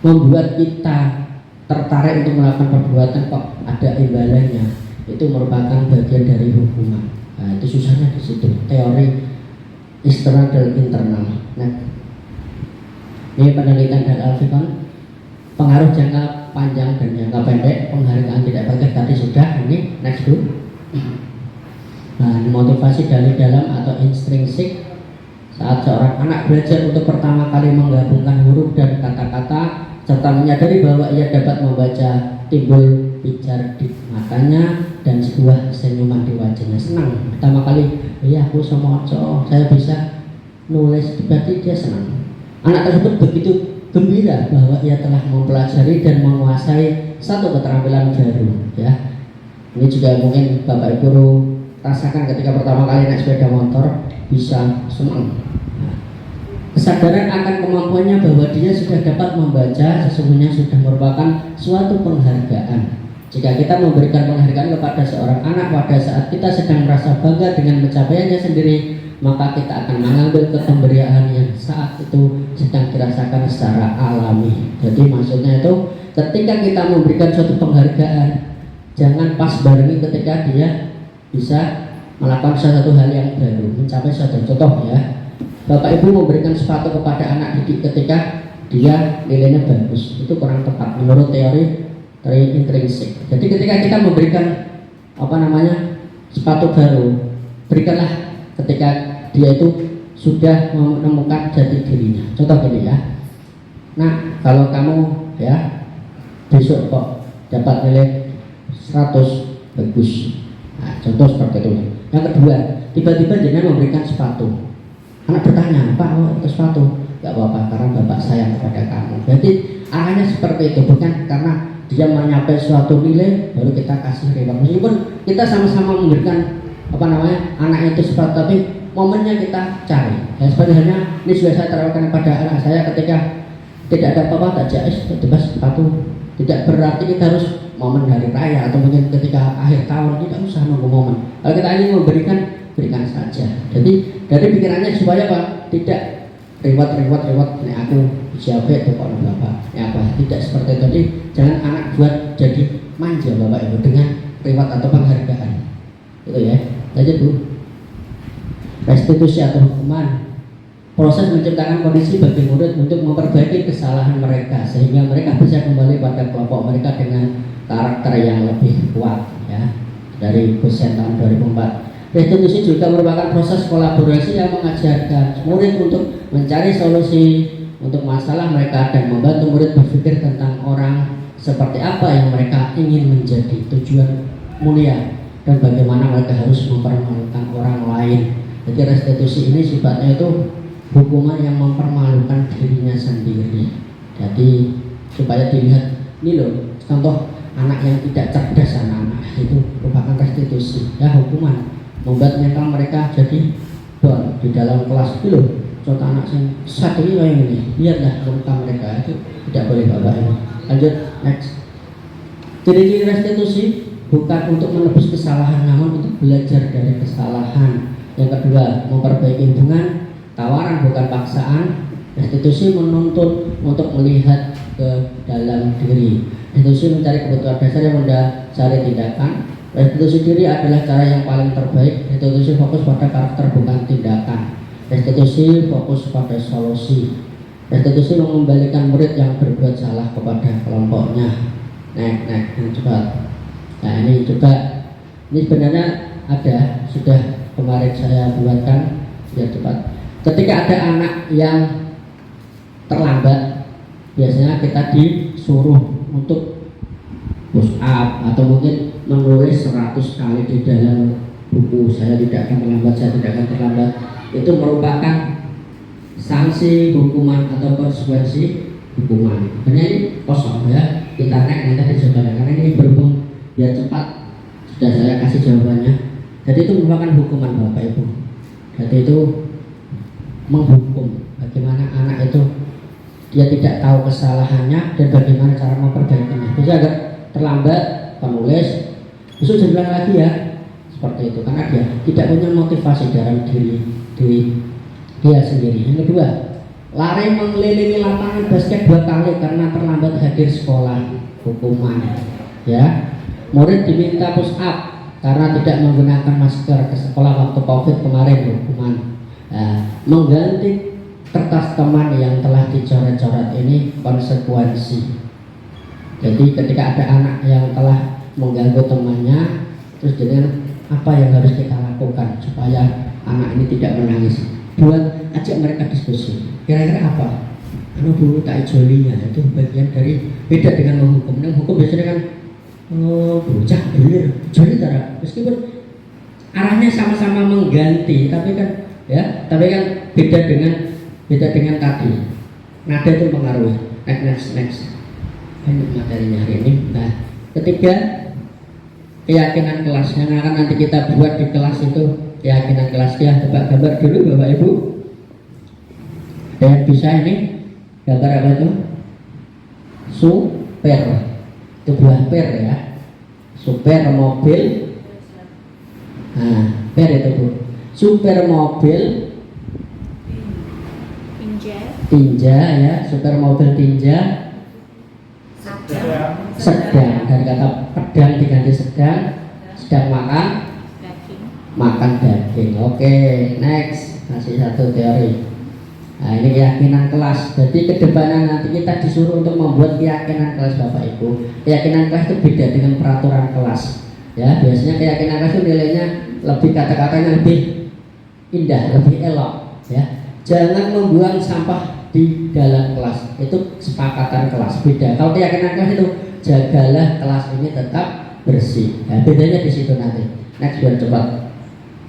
membuat kita tertarik untuk melakukan perbuatan kok ada imbalannya, itu merupakan bagian dari hukuman. Nah, itu susahnya di situ. Teori eksternal dan internal. Nah, ini penelitian dari Al-Fiqhan, pengaruh jangka panjang dan jangka pendek, penghargaan tidak efektif tadi sudah. Ini next dulu. Nah, motivasi dari dalam atau intrinsik. Saat seorang anak belajar untuk pertama kali menggabungkan huruf dan kata-kata serta menyadari bahwa ia dapat membaca, timbul pijar di matanya dan sebuah senyuman di wajahnya. Senang pertama kali, iya aku sama saya bisa nulis, berarti dia senang. Anak tersebut begitu gembira bahwa ia telah mempelajari dan menguasai satu keterampilan baru ya. Ini juga mungkin Bapak Ibu rasakan ketika pertama kali naik sepeda motor, bisa senang. Kesadaran akan kemampuannya bahwa dia sudah dapat membaca sesungguhnya sudah merupakan suatu penghargaan. Jika kita memberikan penghargaan kepada seorang anak pada saat kita sedang merasa bangga dengan pencapaiannya sendiri, maka kita akan mengambil kegembiraan yang saat itu sedang dirasakan secara alami. Jadi maksudnya itu ketika kita memberikan suatu penghargaan, jangan pas barengi ketika dia bisa melakukan suatu hal yang baru, mencapai suatu contoh ya. Bapak Ibu memberikan sepatu kepada anak didik ketika dia nilainya bagus, itu kurang tepat menurut teori intrinsik. Jadi ketika kita memberikan sepatu baru, berikanlah ketika dia itu sudah menemukan jati dirinya. Contoh gini ya, nah kalau kamu ya besok kok dapat nilai 100, bagus. Nah, contoh seperti itu. Yang kedua, tiba-tiba jenengan memberikan sepatu. Anak bertanya, Pak, itu sepatu? Gak apa-apa, karena Bapak sayang kepada kamu. Jadi arahnya seperti itu, bukan karena dia menyapai suatu nilai baru kita kasih reward. Meskipun kita sama-sama memberikan anak itu sepatu, tapi momennya kita cari. Ya, seperti halnya ini sudah saya terapkan pada anak saya ketika tidak ada apa-apa, tak jais, bebas sepatu. Tidak berarti kita harus momen hari raya atau mungkin ketika akhir tahun, tidak usah nunggu momen. Kalau kita ingin memberikan, berikan saja. Jadi dari pikirannya supaya apa? Tidak reward. Nih aku siapa itu kok bapak? Ya apa? Tidak seperti itu. Jadi jangan anak buat jadi manja bapak ibu dengan reward atau penghargaan. Itu ya. Lanjut Bu. Restitusi atau hukuman. Proses menciptakan kondisi bagi murid untuk memperbaiki kesalahan mereka sehingga mereka bisa kembali pada kelompok mereka dengan karakter yang lebih kuat ya. Dari dosen tahun 2004. Restitusi juga merupakan proses kolaborasi yang mengajarkan murid untuk mencari solusi untuk masalah mereka dan membantu murid berpikir tentang orang seperti apa yang mereka ingin menjadi, tujuan mulia dan bagaimana mereka harus mempermalukan orang lain. Jadi restitusi ini sifatnya itu hukuman yang mempermalukan dirinya sendiri. Jadi supaya dilihat, ini loh contoh anak yang tidak cerdas, anak-anak itu merupakan restitusi ya, hukuman membuat mental mereka jadi down di dalam kelas. Itu loh contoh anak yang satu ini kayak ini, lihatlah muka mereka itu tidak boleh bapak ini. Lanjut next. Ciri-ciri restitusi bukan untuk menebus kesalahan namun untuk belajar dari kesalahan. Yang kedua, memperbaiki hubungan. Tawaran bukan paksaan. Restitusi menuntut untuk melihat ke dalam diri. Restitusi mencari kebutuhan dasar yang mendasari tindakan. Restitusi diri adalah cara yang paling terbaik. Restitusi fokus pada karakter bukan tindakan. Restitusi fokus pada solusi. Restitusi mengembalikan murid yang berbuat salah kepada kelompoknya. Nah, coba. Nah ini coba. Ini sebenarnya ada, sudah kemarin saya buatkan biar cepat. Ketika ada anak yang terlambat, biasanya kita disuruh untuk push up atau mungkin menulis 100 kali di dalam buku, saya tidak akan terlambat, saya tidak akan terlambat. Itu merupakan sanksi hukuman atau konsekuensi hukuman. Karena ini kosong ya, kita naik nanti saudara, karena ini berhubung biar cepat sudah saya kasih jawabannya. Jadi itu merupakan hukuman Bapak Ibu. Jadi itu menghukum bagaimana anak itu dia tidak tahu kesalahannya dan bagaimana cara memperbaikinya. Bisa agak terlambat penulis, besok diulang lagi ya, seperti itu karena dia tidak punya motivasi dalam diri dia sendiri. Yang kedua, lari mengelilingi lapangan basket 2 kali karena terlambat hadir sekolah, hukuman. Ya, murid diminta push up karena tidak menggunakan masker ke sekolah waktu COVID kemarin, hukuman. Mengganti kertas teman yang telah dicoret-coret ini konsekuensi. Jadi ketika ada anak yang telah mengganggu temannya, terus jadi apa yang harus kita lakukan supaya anak ini tidak menangis? Buat ajak mereka diskusi. Kira-kira apa? Anu Bu tak ijolinya itu bagian dari beda dengan menghukum. Hukum biasanya kan bocah bener, joli cara meskipun arahnya sama-sama mengganti, tapi kan beda dengan tadi. Nada itu mempengaruhi. Next. Ini materinya hari ini. Nah, ketiga, keyakinan kelas yang akan nanti kita buat di kelas itu keyakinan kelas ya. Coba gambar dulu Bapak Ibu. Ada yang bisa ini gambar apa itu? Super. Itu buah per ya. Super mobil. Nah, per itu Bu. Super mobil tinja ya, super mobil tinja sedang, dari kata pedang diganti sedang makan daging. Oke, next, kasih satu teori. Nah ini keyakinan kelas. Jadi kedepannya nanti kita disuruh untuk membuat keyakinan kelas Bapak Ibu. Keyakinan kelas itu beda dengan peraturan kelas. Ya biasanya keyakinan kelas itu nilainya lebih, kata-katanya lebih indah, lebih elok ya. Jangan membuang sampah di dalam kelas, itu kesepakatan kelas. Beda. Kalau keyakinan kelas itu jagalah kelas ini tetap bersih. Nah, bedanya di situ nanti. Next biar cepat.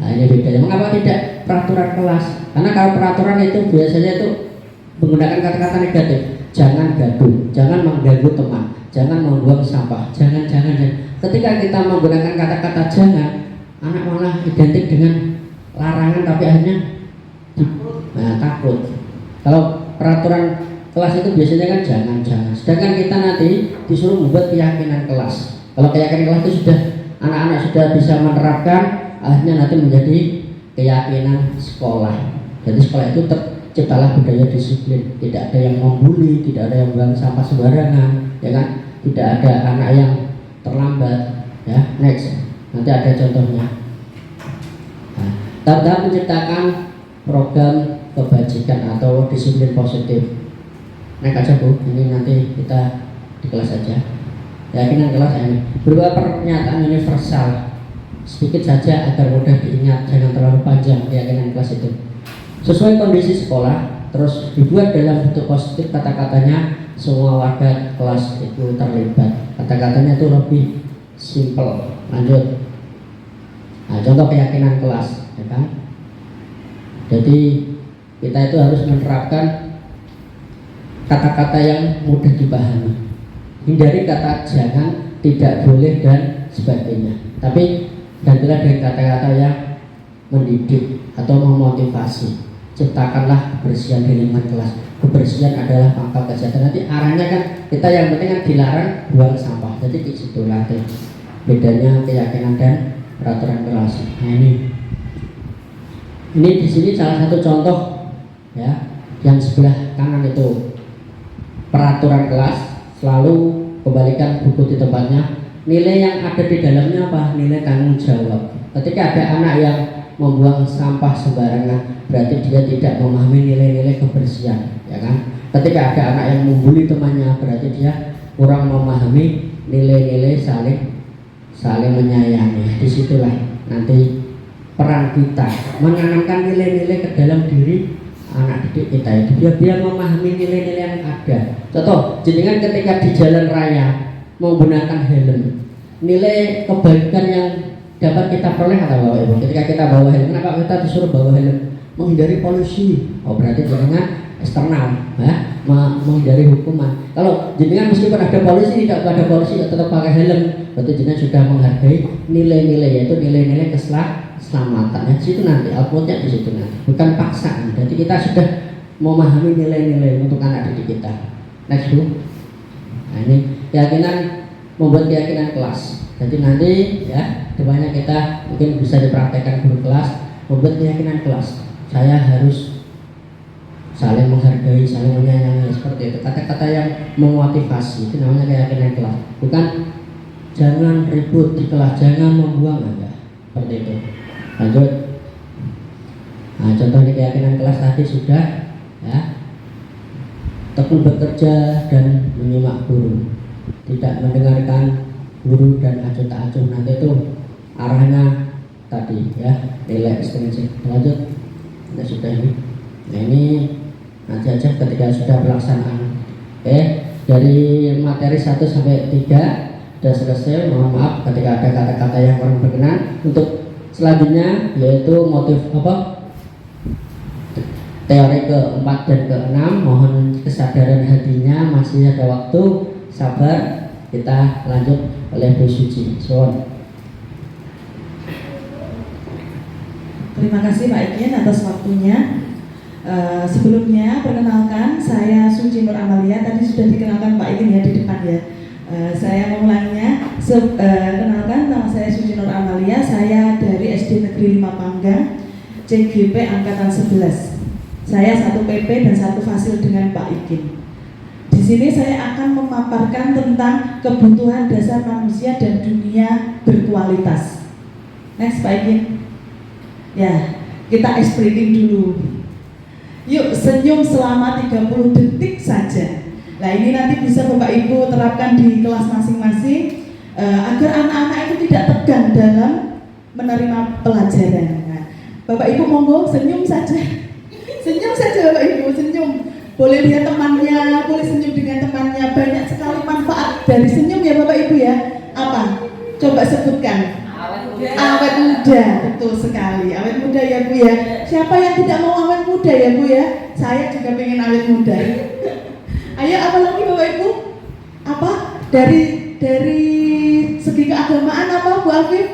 Nah, ini bedanya. Mengapa tidak peraturan kelas? Karena kalau peraturan itu biasanya itu menggunakan kata-kata negatif. Jangan gaduh, jangan mengganggu teman, jangan membuang sampah, jangan. Ketika kita menggunakan kata-kata jangan, anak malah identik dengan larangan, tapi akhirnya takut. Kalau peraturan kelas itu biasanya kan jangan. Sedangkan kita nanti disuruh membuat keyakinan kelas. Kalau keyakinan kelas itu sudah anak-anak sudah bisa menerapkan, akhirnya nanti menjadi keyakinan sekolah. Jadi sekolah itu terciptalah budaya disiplin. Tidak ada yang membuli, tidak ada yang buang sampah sembarangan, ya kan? Tidak ada anak yang terlambat. Ya, next. Nanti ada contohnya. Nah, tahap menciptakan program kebajikan atau disiplin positif. Naik aja Bu, ini nanti kita di kelas saja. Keyakinan kelas ini berupa pernyataan universal, sedikit saja agar mudah diingat, jangan terlalu panjang keyakinan kelas itu. Sesuai kondisi sekolah, terus dibuat dalam bentuk positif, kata-katanya semua warga kelas itu terlibat. Kata-katanya itu lebih simple. Lanjut. Nah, contoh keyakinan kelas, ya kan? Jadi kita itu harus menerapkan kata-kata yang mudah dipahami. Hindari kata jangan, tidak boleh dan sebagainya. Tapi gantilah dengan kata-kata yang mendidik atau memotivasi. Ciptakanlah kebersihan di lingkungan kelas. Kebersihan adalah pangkal kesehatan. Nanti arahnya kan kita yang penting kan dilarang buang sampah. Jadi di situ nanti bedanya keyakinan dan peraturan kelas. Nah ini di sini salah satu contoh ya, yang sebelah kanan itu peraturan kelas. Selalu kembalikan buku di tempatnya. Nilai yang ada di dalamnya apa? Nilai tanggung jawab. Ketika ada anak yang membuang sampah sembarangan, berarti dia tidak memahami nilai-nilai kebersihan, ya kan? Ketika ada anak yang membuli temannya, berarti dia kurang memahami nilai-nilai saling menyayangi. Disitulah nanti peran kita menanamkan nilai-nilai ke dalam diri anak didik kita itu, biar memahami nilai-nilai yang ada. Contoh, jenengan ketika di jalan raya menggunakan helm, nilai kebaikan yang dapat kita peroleh atau Bapak Ibu ketika kita bawa helm. Kenapa kita disuruh bawa helm? Menghindari polusi. Oh, berarti jenengan eksternal, ya, menghindari hukuman. Kalau jenengan meskipun ada polusi, tidak ada polusi, tetap pakai helm, berarti jenengan sudah menghargai nilai-nilai, yaitu nilai-nilai keselamatan. Di situ nanti outputnya di situ nanti, bukan paksaan. Jadi kita sudah memahami nilai-nilai untuk anak didik kita. Next Bu. Nah ini keyakinan, membuat keyakinan kelas. Jadi nanti ya depannya kita mungkin bisa dipraktekkan guru kelas, membuat keyakinan kelas. Saya harus saling menghargai, saling menyayangi, seperti itu. Kata-kata yang memotivasi, itu namanya keyakinan kelas. Bukan jangan ribut di kelas, jangan membuang, enggak. Seperti itu. Lanjut. Nah, contohnya keyakinan kelas tadi sudah ya. Tekun bekerja dan menyimak guru, tidak mendengarkan guru dan acuh tak acuh. Nanti itu arahnya tadi ya, nilai ekstrinsik. Lanjut. Nah, sudah ini. Nah ini nanti aja ketika sudah pelaksanaan. Oke, dari materi 1 sampai 3 sudah selesai. Mohon maaf ketika ada kata-kata yang kurang berkenan. Untuk selanjutnya yaitu motif teori ke-4 dan ke-6, mohon kesadaran hatinya, masih ada waktu, sabar, kita lanjut oleh Bu Suci. Terima kasih Pak Ikin atas waktunya. Sebelumnya perkenalkan, saya Suci Nur Amalia. Tadi sudah dikenalkan Pak Ikin ya di depan ya. Saya mengulanginya. Kenalkan, nama saya Suci Nur Amalia. Saya dari SD Negeri 5 Panggang, CGP angkatan 11. Saya 1 PP dan 1 Fasil dengan Pak Ikin. Di sini saya akan memaparkan tentang kebutuhan dasar manusia dan dunia berkualitas. Next Pak Ikin. Ya, kita explaining dulu. Yuk senyum selama 30 detik saja. Nah ini nanti bisa Bapak Ibu terapkan di kelas masing-masing agar anak-anak itu tidak tegang dalam menerima pelajaran. Nah, Bapak Ibu monggo senyum saja. Senyum saja Bapak Ibu, senyum. Boleh lihat temannya, boleh senyum dengan temannya. Banyak sekali manfaat dari senyum ya Bapak Ibu ya. Apa? Coba sebutkan. Awet muda, betul sekali. Awet muda ya Bu ya. Siapa yang tidak mau awet muda ya Bu ya? Saya juga pengen awet muda. Ayo apa lagi Bapak Ibu? Apa? Dari segi keagamaan apa Bu Afif?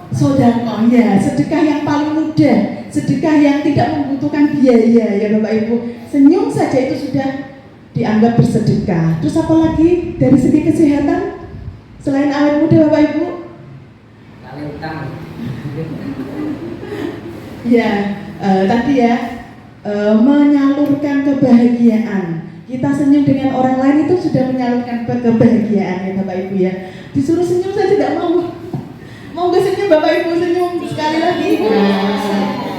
Sedekah ya, sedekah yang paling mudah, sedekah yang tidak membutuhkan biaya ya Bapak Ibu. Senyum saja itu sudah dianggap bersedekah. Terus apa lagi dari segi kesehatan selain awet muda Bapak Ibu? Ya, tadi ya menyalurkan kebahagiaan. Kita senyum dengan orang lain itu sudah menyalurkan kebahagiaan ya Bapak Ibu ya. Disuruh senyum saya tidak mau. Mau gak senyum Bapak Ibu, senyum sekali lagi.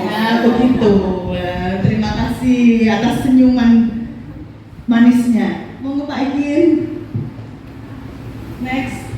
Nah begitu. Terima kasih atas senyuman manisnya. Monggo Pak Ikin. Next.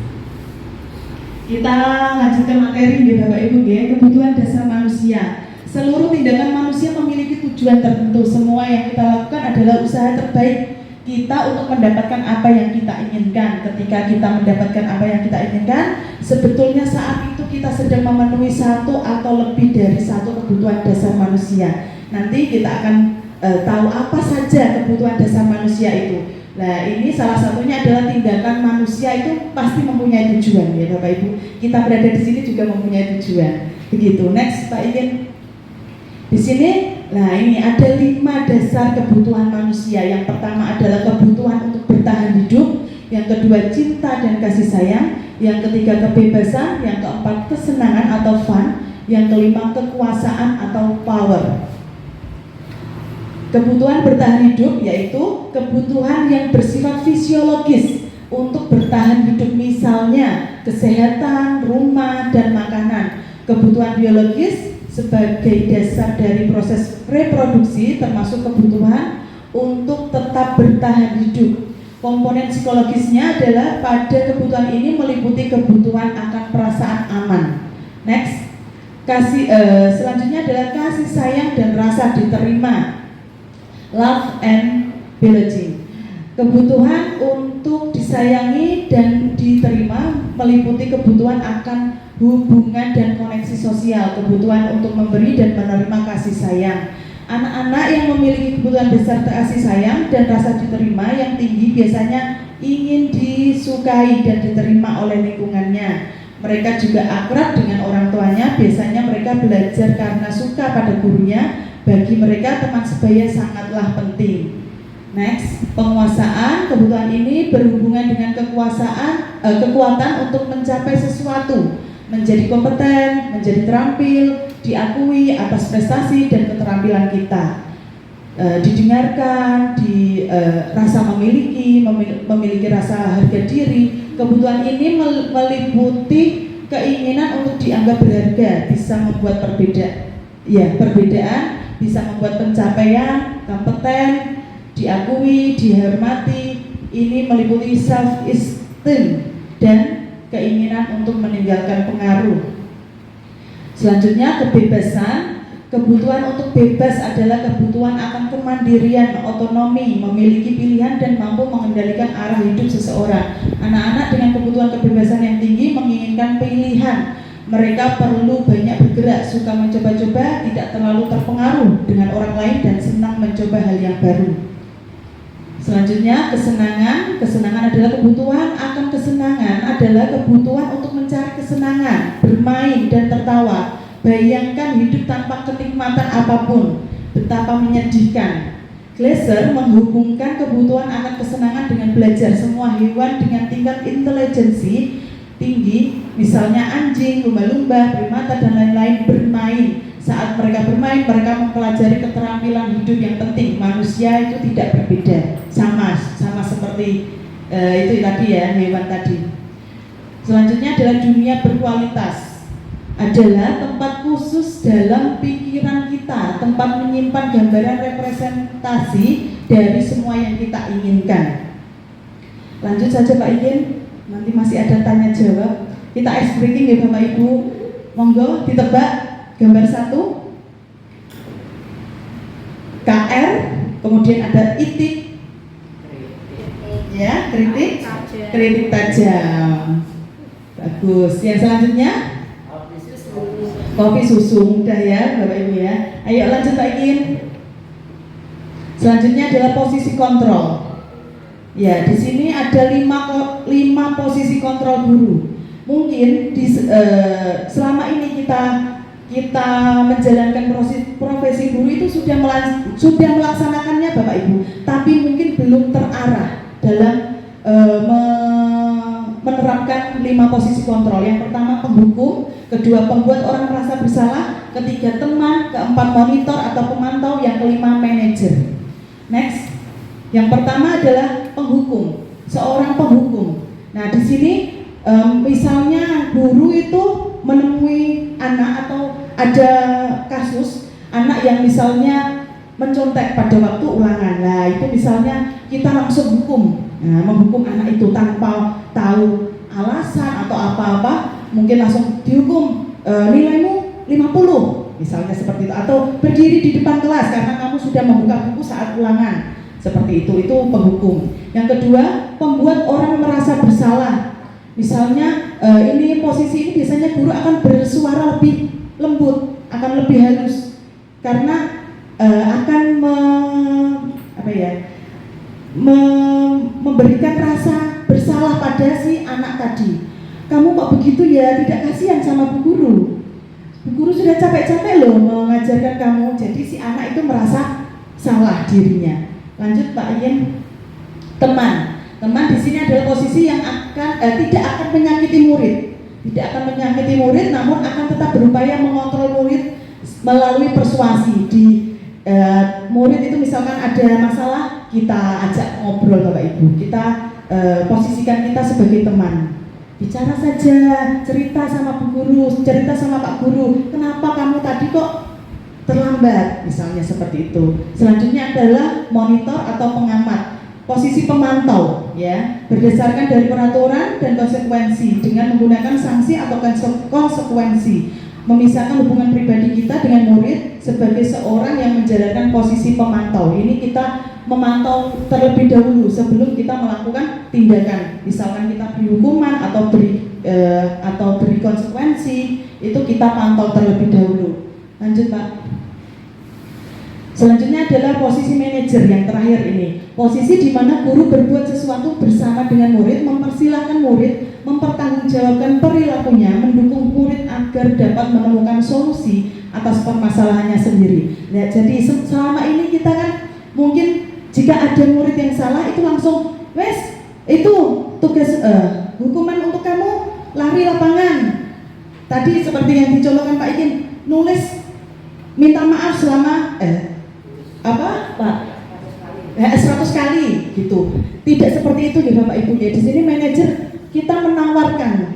Kita lanjutkan materi ya Bapak Ibu ya, kebutuhan dasar manusia. Seluruh tindakan manusia memiliki tujuan tertentu. Semua yang kita lakukan adalah usaha terbaik kita untuk mendapatkan apa yang kita inginkan. Ketika kita mendapatkan apa yang kita inginkan, sebetulnya saat itu kita sedang memenuhi satu atau lebih dari satu kebutuhan dasar manusia. Nanti kita akan tahu apa saja kebutuhan dasar manusia itu. Nah ini salah satunya adalah tindakan manusia itu pasti mempunyai tujuan ya Bapak Ibu. Kita berada di sini juga mempunyai tujuan. Begitu. Next Pak Ikin. Di sini, nah ini ada 5 dasar kebutuhan manusia. Yang pertama adalah kebutuhan untuk bertahan hidup. Yang kedua cinta dan kasih sayang. Yang ketiga kebebasan. Yang keempat kesenangan atau fun. Yang kelima kekuasaan atau power. Kebutuhan bertahan hidup yaitu kebutuhan yang bersifat fisiologis untuk bertahan hidup, misalnya kesehatan, rumah, dan makanan. Kebutuhan biologis sebagai dasar dari proses reproduksi termasuk kebutuhan untuk tetap bertahan hidup. Komponen psikologisnya adalah pada kebutuhan ini meliputi kebutuhan akan perasaan aman. Next, selanjutnya adalah kasih sayang dan rasa diterima. Love and belonging. Kebutuhan untuk disayangi dan diterima meliputi kebutuhan akan hubungan dan koneksi sosial, kebutuhan untuk memberi dan menerima kasih sayang. Anak-anak yang memiliki kebutuhan dasar kasih sayang dan rasa diterima yang tinggi biasanya ingin disukai dan diterima oleh lingkungannya. Mereka juga akrab dengan orang tuanya, biasanya mereka belajar karena suka pada gurunya. Bagi mereka teman sebaya sangatlah penting. Next, penguasaan. Kebutuhan ini berhubungan dengan kekuatan untuk mencapai sesuatu, menjadi kompeten, menjadi terampil, diakui atas prestasi dan keterampilan kita. Didengarkan, rasa memiliki rasa harga diri. Kebutuhan ini meliputi keinginan untuk dianggap berharga, bisa membuat perbedaan, bisa membuat pencapaian, kompeten, diakui, dihormati. Ini meliputi self-esteem dan keinginan untuk meninggalkan pengaruh. Selanjutnya kebebasan. Kebutuhan untuk bebas adalah kebutuhan akan kemandirian, otonomi, memiliki pilihan dan mampu mengendalikan arah hidup seseorang. Anak-anak dengan kebutuhan kebebasan yang tinggi menginginkan pilihan. Mereka perlu banyak bergerak, suka mencoba-coba, tidak terlalu terpengaruh dengan orang lain dan senang mencoba hal yang baru. Selanjutnya kesenangan. Kesenangan adalah kebutuhan akan kesenangan adalah kebutuhan untuk mencari kesenangan, bermain dan tertawa. Bayangkan hidup tanpa kenikmatan apapun, betapa menyedihkan. Glaser menghubungkan kebutuhan akan kesenangan dengan belajar. Semua hewan dengan tingkat intelijensi tinggi, misalnya anjing, lumba-lumba, primata dan lain-lain bermain. Saat mereka bermain, mereka mempelajari keterampilan hidup yang penting. Manusia itu tidak berbeda, sama seperti itu tadi ya, hewan tadi. Selanjutnya adalah dunia berkualitas. Adalah tempat khusus dalam pikiran kita, tempat menyimpan gambaran representasi dari semua yang kita inginkan. Lanjut saja Pak Ikin, nanti masih ada tanya jawab. Kita ice breaking ya Bapak Ibu. Monggo ditebak gambar 1 KR, kemudian ada itik, ya, kritik tajam. Bagus. Yang selanjutnya kopi susu, mudah ya Bapak Ibu ya. Ayo lanjut Pak Ikin. Selanjutnya adalah posisi kontrol. Ya, di sini ada 5 posisi kontrol guru. Mungkin selama ini kita menjalankan profesi guru itu sudah melaksanakannya Bapak Ibu, tapi mungkin belum terarah dalam menerapkan 5 posisi kontrol. Yang pertama penghukum, kedua pembuat orang merasa bersalah, ketiga teman, keempat monitor atau pemantau, yang kelima manajer. Next, yang pertama adalah penghukum, seorang penghukum. Nah di sini misalnya guru itu menemui anak atau ada kasus anak yang misalnya mencontek pada waktu ulangan. Nah itu misalnya kita langsung hukum, menghukum anak itu tanpa tahu alasan atau apa-apa, mungkin langsung dihukum, nilaimu 50 misalnya seperti itu, atau berdiri di depan kelas karena kamu sudah membuka buku saat ulangan, seperti itu penghukum. Yang kedua, pembuat orang merasa bersalah. Misalnya ini posisi ini biasanya guru akan bersuara lebih lembut, akan lebih halus karena akan memberikan rasa bersalah pada si anak tadi. Kamu kok begitu ya, tidak kasihan sama Bu Guru. Bu Guru sudah capek-capek loh mengajarkan kamu. Jadi si anak itu merasa salah dirinya. Lanjut Pak Iyen. Teman di sini adalah posisi yang tidak akan menyakiti murid. Tidak akan menyakiti murid, namun akan tetap berupaya mengontrol murid melalui persuasi. Murid itu misalkan ada masalah, kita ajak ngobrol Bapak Ibu. Kita posisikan kita sebagai teman. Bicara saja, cerita sama Bu Guru, cerita sama Pak Guru. Kenapa kamu tadi kok terlambat? Misalnya seperti itu. Selanjutnya adalah monitor atau pengamat. Posisi pemantau, ya, berdasarkan dari peraturan dan konsekuensi dengan menggunakan sanksi atau konsekuensi, memisahkan hubungan pribadi kita dengan murid sebagai seorang yang menjalankan posisi pemantau. Ini kita memantau terlebih dahulu sebelum kita melakukan tindakan. Misalkan kita beri hukuman atau beri konsekuensi, itu kita pantau terlebih dahulu. Lanjut Pak. Selanjutnya adalah posisi manajer yang terakhir ini. Posisi di mana guru berbuat sesuatu bersama dengan murid, mempersilahkan murid, mempertanggungjawabkan perilakunya, mendukung murid agar dapat menemukan solusi atas permasalahannya sendiri. Nah, jadi selama ini kita kan mungkin jika ada murid yang salah itu langsung, wes itu tugas hukuman untuk kamu, lari lapangan. Tadi seperti yang dicontohkan Pak Ikin, nulis minta maaf selama 100 kali gitu. Tidak seperti itu ya Bapak Ibu ya. Di sini manajer kita menawarkan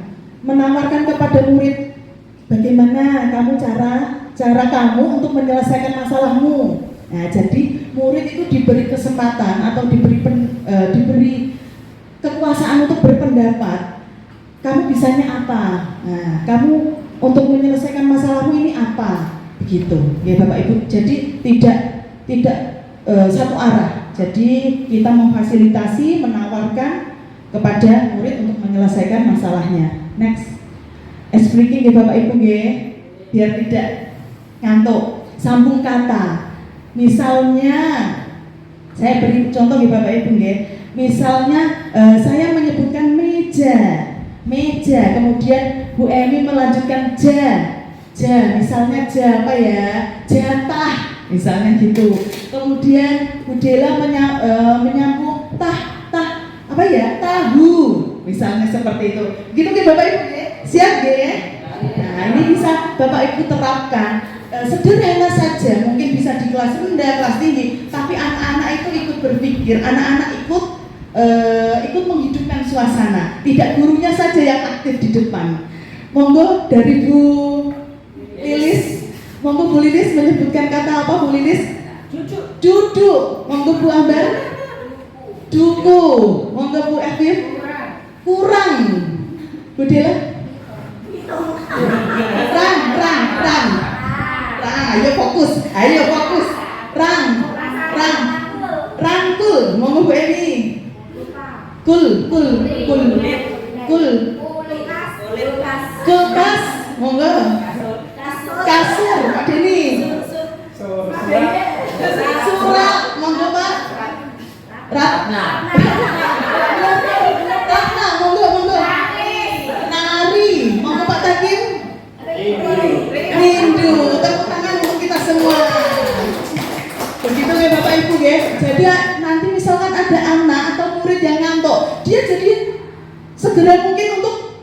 kepada murid bagaimana cara kamu untuk menyelesaikan masalahmu. Nah, jadi murid itu diberi kesempatan atau diberi kekuasaan untuk berpendapat. Kamu bisanya apa? Nah, kamu untuk menyelesaikan masalahmu ini apa? Begitu ya Bapak Ibu. Jadi tidak satu arah. Jadi kita memfasilitasi, menawarkan kepada murid untuk menyelesaikan masalahnya. Next, ice breaking ya Bapak Ibu ya, biar tidak ngantuk. Sambung kata. Misalnya, saya beri contoh ya Bapak Ibu ya. Misalnya saya menyebutkan meja, kemudian Bu Emi melanjutkan misalnya apa ya, jatah, misalnya gitu. Kemudian Bu Dela menyambung tahu, misalnya seperti itu. Gitu ya Bapak Ibu ya, siap ya. Nah ini bisa Bapak Ibu terapkan. Sederhana saja, mungkin bisa di kelas rendah, kelas tinggi, tapi anak-anak itu ikut berpikir, anak-anak ikut menghidupkan suasana. Tidak gurunya saja yang aktif di depan. Monggo dari Bu Lilis, monggo Bu Lilis menyebutkan kata apa Bu Lilis? Duduk. Monggo Bu Ambar. Duku. Monggo Bu Evif. Kurang. Bu Dela. Rang. Ayo fokus. Rangkul. Monggo Bu Emi. Kul. Kulkas. Monggo. Kasur. Pak Deni. Surat. Monggo Pak. Ratna. Monggo. Nari. Monggo Pak Takim. Rindu. Tepuk tangan untuk kita semua. Begitu ya Bapak Ibu ya. Jadi nanti misalkan ada anak atau murid yang ngantuk, dia jadi segera mungkin untuk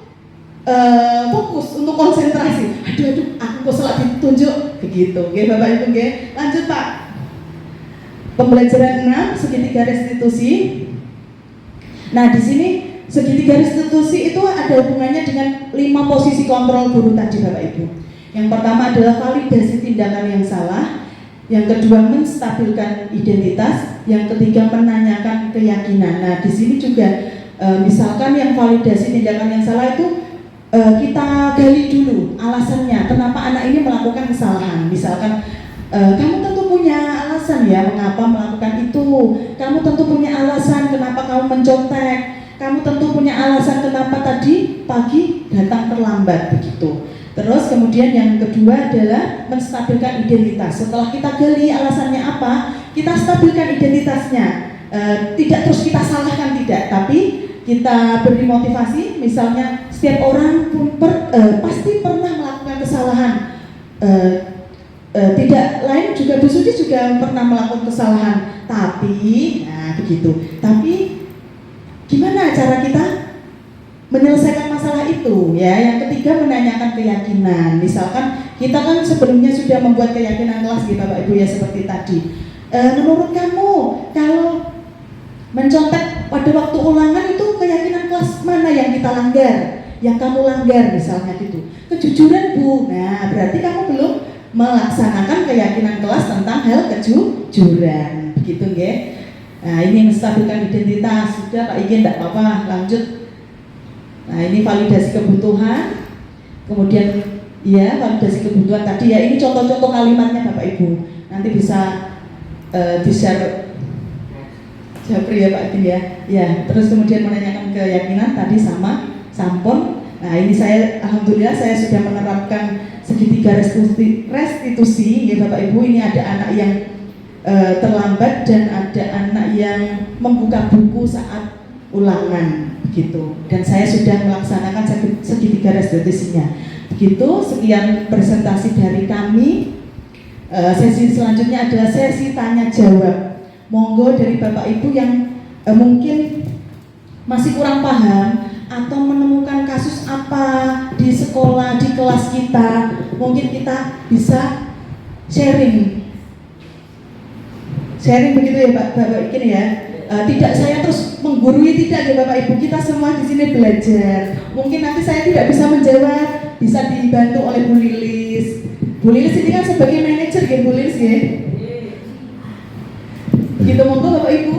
fokus, untuk konsentrasi. Aduh, aku kok salah ditunjuk. Begitu, ya Bapak Ibu ya. Lanjut Pak. Pembelajaran 6, segitiga restitusi. Nah di sini segitiga restitusi itu ada hubungannya dengan 5 posisi kontrol guru tadi Bapak Ibu. Yang pertama adalah validasi tindakan yang salah. Yang kedua menstabilkan identitas, yang ketiga menanyakan keyakinan. Nah, di sini juga misalkan yang validasi tindakan yang salah itu kita gali dulu alasannya kenapa anak ini melakukan kesalahan. Misalkan kamu tentu punya alasan ya mengapa melakukan itu. Kamu tentu punya alasan kenapa kamu mencontek. Kamu tentu punya alasan kenapa tadi pagi datang terlambat begitu. Terus kemudian yang kedua adalah menstabilkan identitas. Setelah kita gali alasannya apa, kita stabilkan identitasnya. Tidak terus kita salahkan, tidak, tapi kita beri motivasi. Misalnya setiap orang pasti pernah melakukan kesalahan. Tidak lain juga Bu Suci juga pernah melakukan kesalahan. Tapi, nah begitu. Tapi gimana cara kita menyelesaikan masalah itu ya. Yang ketiga menanyakan keyakinan. Misalkan kita kan sebelumnya sudah membuat keyakinan kelas gitu Bapak Ibu ya seperti tadi. Menurut kamu kalau mencontek pada waktu ulangan itu keyakinan kelas mana yang kita langgar? Yang kamu langgar misalnya gitu. Kejujuran Bu. Nah berarti kamu belum melaksanakan keyakinan kelas tentang hal kejujuran. Begitu ya. Nah ini menstabilkan identitas. Sudah Pak Igin tidak apa-apa lanjut. Nah ini validasi kebutuhan, kemudian ya validasi kebutuhan tadi ya ini contoh-contoh kalimatnya Bapak Ibu nanti bisa di-share Japri ya Pak Ibu ya. Terus kemudian menanyakan keyakinan tadi sama sampun. Nah ini saya alhamdulillah saya sudah menerapkan segitiga restitusi ya Bapak Ibu. Ini ada anak yang terlambat dan ada anak yang membuka buku saat ulangan gitu, dan saya sudah melaksanakan segitiga restitusinya. Begitu, sekian presentasi dari kami. Sesi selanjutnya adalah sesi tanya jawab. Monggo dari Bapak Ibu yang mungkin masih kurang paham atau menemukan kasus apa di sekolah, di kelas kita, mungkin kita bisa sharing begitu ya Bapak ini ya. Tidak saya terus menggurui, tidak ya Bapak Ibu, kita semua di sini belajar. Mungkin nanti saya tidak bisa menjawab, bisa dibantu oleh Bu Lilis. Bu Lilis ini kan sebagai manajer ya Bu Lilis ya. Gitu monggo Bapak Ibu.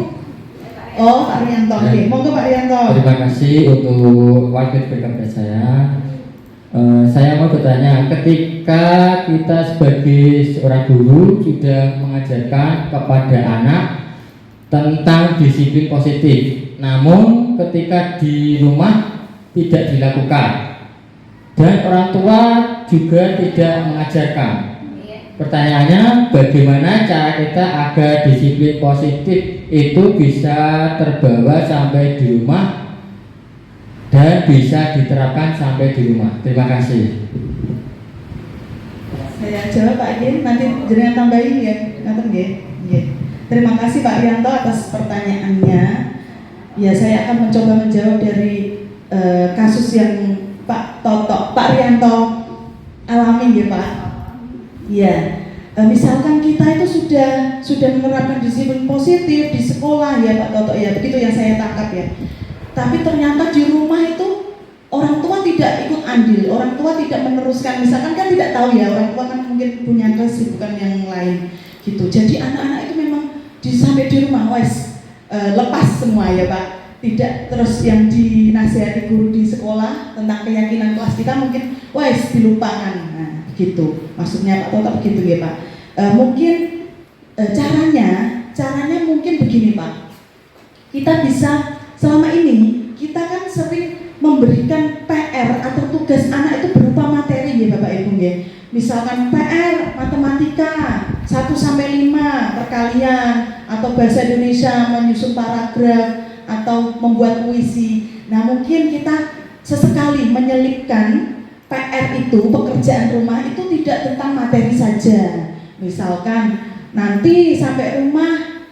Oh Pak Rianto, oke. Monggo Pak Rianto. Terima kasih untuk wakil kepada saya. Saya mau bertanya, ketika kita sebagai seorang guru sudah mengajarkan kepada anak tentang disiplin positif, namun ketika di rumah tidak dilakukan dan orang tua juga tidak mengajarkan. Pertanyaannya, bagaimana cara kita agar disiplin positif itu bisa terbawa sampai di rumah dan bisa diterapkan sampai di rumah? Terima kasih. Saya jawab Pak Gin, nanti jenengan tambahin ya, ngaten nggih. Nggih. Terima kasih Pak Rianto atas pertanyaannya. Ya saya akan mencoba menjawab dari kasus yang Pak Rianto alami ya Pak. Ya, misalkan kita itu sudah menerapkan disiplin positif di sekolah ya Pak Toto ya, begitu yang saya tangkap ya. Tapi ternyata di rumah itu orang tua tidak ikut andil, orang tua tidak meneruskan. Misalkan kan tidak tahu ya, orang tua kan mungkin punya kesibukan yang lain gitu. Jadi anak-anak itu memang sampai di rumah lepas semua ya Pak, tidak terus yang dinasihati guru di sekolah tentang keyakinan kelas kita mungkin wes dilupakan. Nah, begitu. Maksudnya Pak Toto begitu ya Pak. Mungkin caranya mungkin begini Pak. Kita bisa selama ini kita kan sering memberikan PR atau tugas anak itu berupa materi ya Bapak Ibu ya. Misalkan PR matematika 1 sampai 5 perkalian atau bahasa Indonesia menyusun paragraf atau membuat puisi. Nah, mungkin kita sesekali menyelipkan PR itu, pekerjaan rumah itu tidak tentang materi saja. Misalkan nanti sampai rumah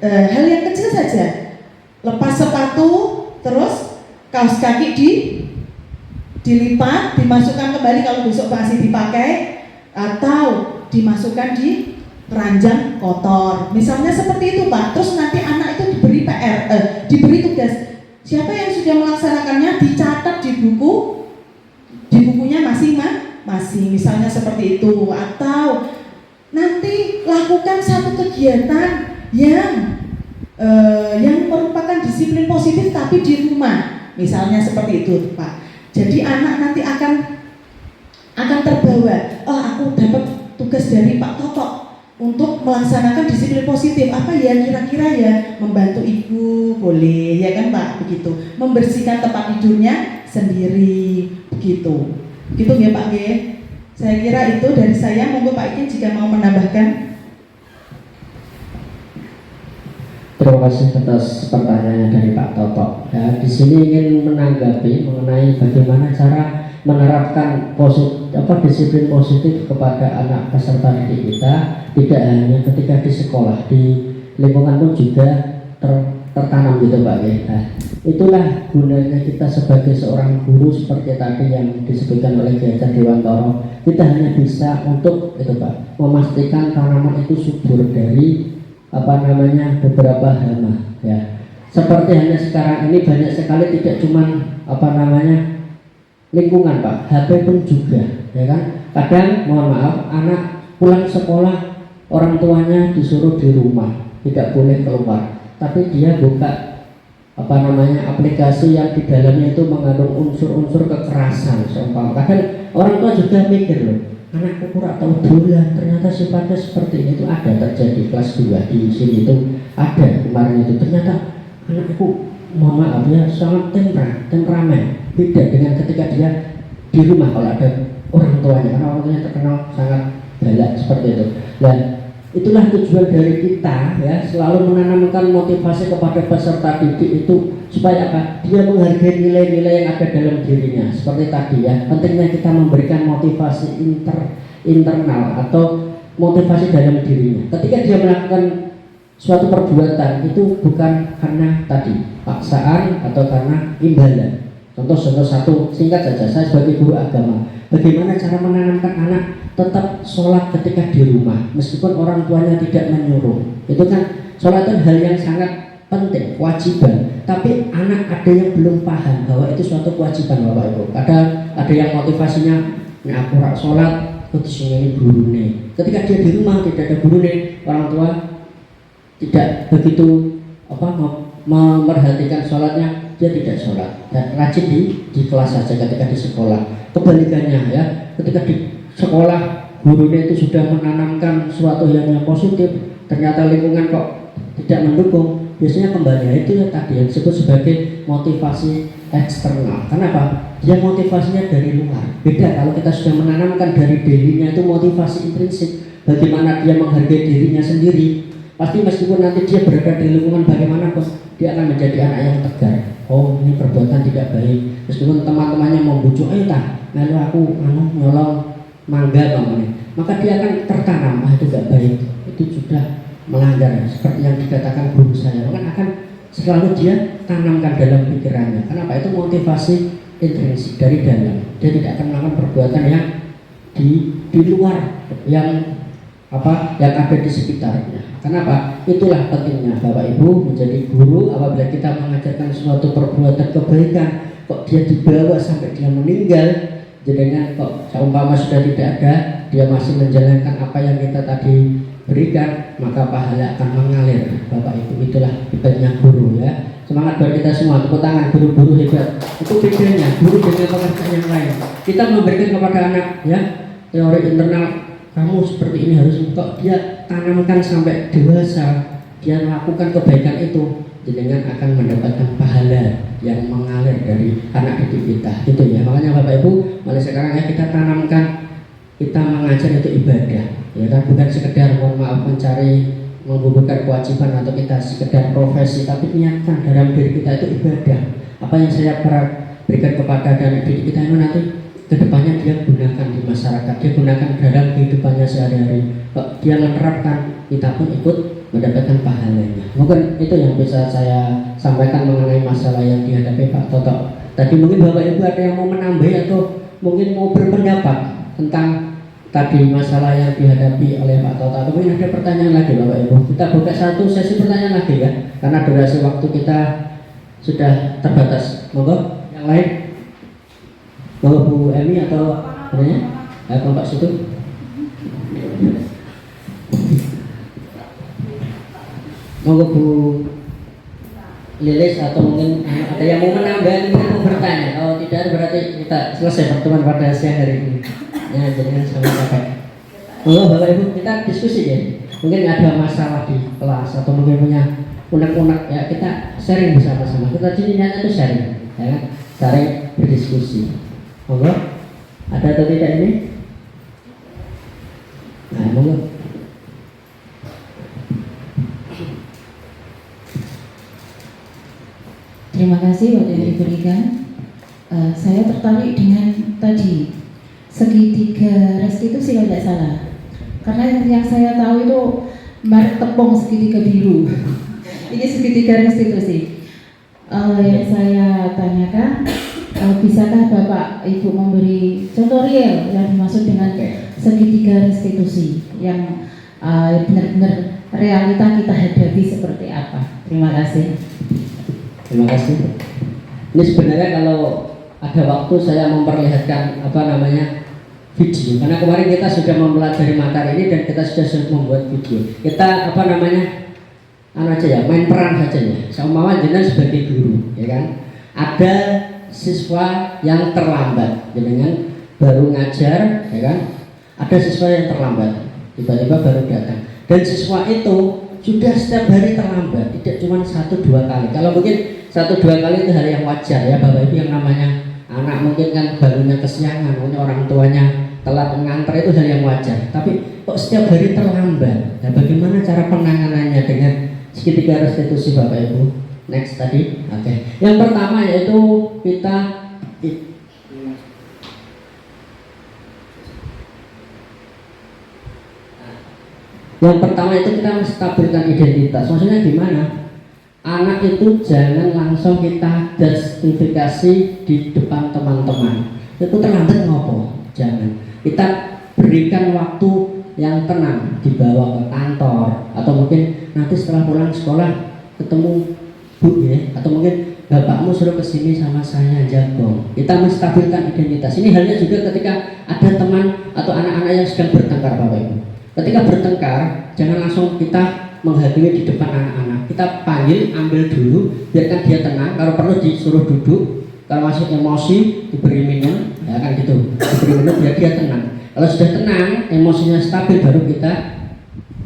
hal yang kecil saja, lepas sepatu, terus kaos kaki dilipat, dimasukkan kembali kalau besok masih dipakai, atau dimasukkan di keranjang kotor. Misalnya seperti itu Pak. Terus nanti anak itu diberi PR, diberi tugas. Siapa yang sudah melaksanakannya dicatat di bukunya masing-masing. Misalnya seperti itu. Atau nanti lakukan satu kegiatan yang merupakan disiplin positif tapi di rumah. Misalnya seperti itu Pak. Jadi anak nanti akan terbawa. Oh, aku dapat tugas dari Pak Toto untuk melaksanakan disiplin positif. Apa ya kira-kira ya? Membantu ibu boleh ya kan Pak, begitu. Membersihkan tempat tidurnya sendiri, begitu. Gitu ya Pak G. Saya kira itu dari saya. Monggo Pak Ikin jika mau menambahkan. Terima kasih atas pertanyaannya dari Pak Toto. Ya, di sini ingin menanggapi mengenai bagaimana cara menerapkan disiplin positif kepada anak peserta didik kita, tidak hanya ketika di sekolah, di lingkungan pun juga tertanam gitu Pak ya. Nah, itulah gunanya kita sebagai seorang guru seperti tadi yang disebutkan oleh Kiai Dewantoro. Kita hanya bisa untuk itu Pak, memastikan tanaman itu subur dari beberapa hama ya. Seperti hanya sekarang ini banyak sekali tidak cuman lingkungan Pak, HP pun juga ya kan. Kadang mohon maaf anak pulang sekolah orang tuanya disuruh di rumah, tidak boleh keluar, tapi dia buka aplikasi yang di dalamnya itu mengandung unsur-unsur kekerasan. Kadang orang tua juga mikir loh, anakku kurang tahu bola, ternyata sifatnya seperti ini. Itu ada terjadi kelas 2 di sini itu ada kemarin itu, ternyata anakku mohon maaf ya sangat temperamen, beda dengan ketika dia di rumah kalau ada orang tuanya, karena orang tuanya terkenal sangat galak seperti itu. Dan itulah tujuan dari kita ya, selalu menanamkan motivasi kepada peserta didik itu supaya apa? Dia menghargai nilai-nilai yang ada dalam dirinya. Seperti tadi ya, pentingnya kita memberikan motivasi internal atau motivasi dalam dirinya. Ketika dia melakukan suatu perbuatan itu bukan karena tadi paksaan atau karena imbalan. Contoh satu singkat saja, saya sebagai guru agama, bagaimana cara menanamkan anak tetap sholat ketika di rumah meskipun orang tuanya tidak menyuruh. Itu kan sholat itu hal yang sangat penting, kewajiban, tapi anak ada yang belum paham bahwa itu suatu kewajiban Bapak Ibu. Ada yang motivasinya aku rak sholat itu ini gurune. Ketika dia di rumah tidak ada gurune, orang tua tidak begitu memerhatikan sholatnya, dia tidak sholat dan rajin di kelas saja ketika di sekolah. Kebalikannya ya, ketika di sekolah gurunya itu sudah menanamkan sesuatu yang positif, ternyata lingkungan kok tidak mendukung, biasanya kembali itu ya tadi yang disebut sebagai motivasi eksternal. Kenapa? Dia motivasinya dari luar. Beda kalau kita sudah menanamkan dari dirinya, itu motivasi intrinsik, bagaimana dia menghargai dirinya sendiri. Pasti meskipun nanti dia berada di lingkungan bagaimanapun, dia akan menjadi anak yang tegar. Oh, ini perbuatan tidak baik. Meskipun teman-temannya membujuk, ayo lalu aku nyolong mangga maka dia akan tertanam, itu tidak baik, itu sudah melanggar. Seperti yang dikatakan guru saya, maka akan selalu dia tanamkan dalam pikirannya. Kenapa? Itu motivasi intrinsik dari dalam. Dia tidak akan melakukan perbuatan yang di luar yang ada di sekitarnya. Kenapa? Itulah pentingnya Bapak Ibu menjadi guru. Apabila kita mengajarkan suatu perbuatan kebaikan, kok dia dibawa sampai dia meninggal, jadinya kok seumpama sudah tidak ada, dia masih menjalankan apa yang kita tadi berikan, maka pahala akan mengalir. Bapak Ibu, itulah hebatnya guru ya. Semangat buat kita semua, tepuk tangan, guru-guru hebat. Itu bedanya, guru dengan pekerjaan yang lain. Kita memberikan kepada anak ya teori internal, kamu seperti ini harus, kok dia tanamkan sampai dewasa, dia melakukan kebaikan itu, dengan akan mendapatkan pahala yang mengalir dari anak didik kita, gitu ya. Makanya Bapak Ibu, mulai sekarang ya kita tanamkan, kita mengajar itu ibadah, ya kan, bukan sekedar mohon maaf mencari menggugurkan kewajiban atau kita sekedar profesi, tapi niatkan dalam diri kita itu ibadah. Apa yang saya berikan kepada anak didik kita itu nanti kedepannya dia gunakan di masyarakat, dia gunakan dalam kehidupannya sehari-hari. Kok dia menerapkan, kita pun ikut mendapatkan pahalanya. Mungkin itu yang bisa saya sampaikan mengenai masalah yang dihadapi Pak Toto. Tadi mungkin Bapak Ibu ada yang mau menambah atau mungkin mau berpendapat tentang tadi masalah yang dihadapi oleh Pak Toto. Atau mungkin ada pertanyaan lagi Bapak Ibu. Kita buka satu sesi pertanyaan lagi ya, karena durasi waktu kita sudah terbatas. Monggo yang lain. Monggo Bu Emi atau bertanya? Pak situ. Monggo Bu Lilis atau mungkin ada yang mau menambah, mau bertanya. Kalau tidak berarti kita selesai pertemuan pada siang hari ini. Ya, jangan sampai capek. Monggo Bapak Ibu, kita diskusi ya. Mungkin ada masalah di kelas atau mungkin punya unek-unek ya, kita sharing bersama-sama. Kita jadinya itu sharing, ya kan? Sharing berdiskusi. Monggo, ada atau tidak ini? Nah, monggo. Terima kasih waktu yang diberikan. Saya tertarik dengan tadi segitiga restitusi kalau tidak salah. Karena yang saya tahu itu merek tepung segitiga biru. Ini segitiga restitusi. Yang saya tanyakan, bisakah Bapak Ibu memberi contoh real yang dimaksud dengan segitiga restitusi yang benar-benar realita kita hadapi seperti apa? Terima kasih. Terima kasih. Ini sebenarnya kalau ada waktu saya memperlihatkan video, karena kemarin kita sudah mempelajari materi ini dan kita sudah membuat video. Kita main peran saja ya. Seumpama jenengan sebagai guru, ya kan. Ada siswa yang terlambat, jenengan baru ngajar, ya kan. Ada siswa yang terlambat, tiba-tiba baru datang. Dan siswa itu sudah setiap hari terlambat, tidak cuma 1-2 kali. Kalau mungkin 1-2 kali itu hal yang wajar ya Bapak Ibu, yang namanya anak mungkin kan bangunnya kesiangan, mungkin orang tuanya telat mengantar, itu hal yang wajar. Tapi kok setiap hari terlambat, nah bagaimana cara penanganannya dengan segitiga restitusi Bapak Ibu? Next tadi, oke. Yang pertama yaitu kita menstabilkan identitas. Maksudnya gimana? Anak itu jangan langsung kita justifikasi di depan teman-teman. Itu terlambat ngopo? Jangan. Kita berikan waktu yang tenang, dibawa ke kantor atau mungkin nanti setelah pulang sekolah ketemu Bu ya, atau mungkin bapakmu suruh kesini sama saya jago. Kita menstabilkan identitas. Ini halnya juga ketika ada teman atau anak-anak yang sedang bertengkar Bapak Ibu. Ketika bertengkar, jangan langsung kita menghakimi di depan anak-anak. Kita panggil, ambil dulu, biarkan dia tenang. Kalau perlu disuruh duduk, kalau masih emosi diberi minum, ya kan gitu. Diberi minum biar dia tenang. Kalau sudah tenang, emosinya stabil, baru kita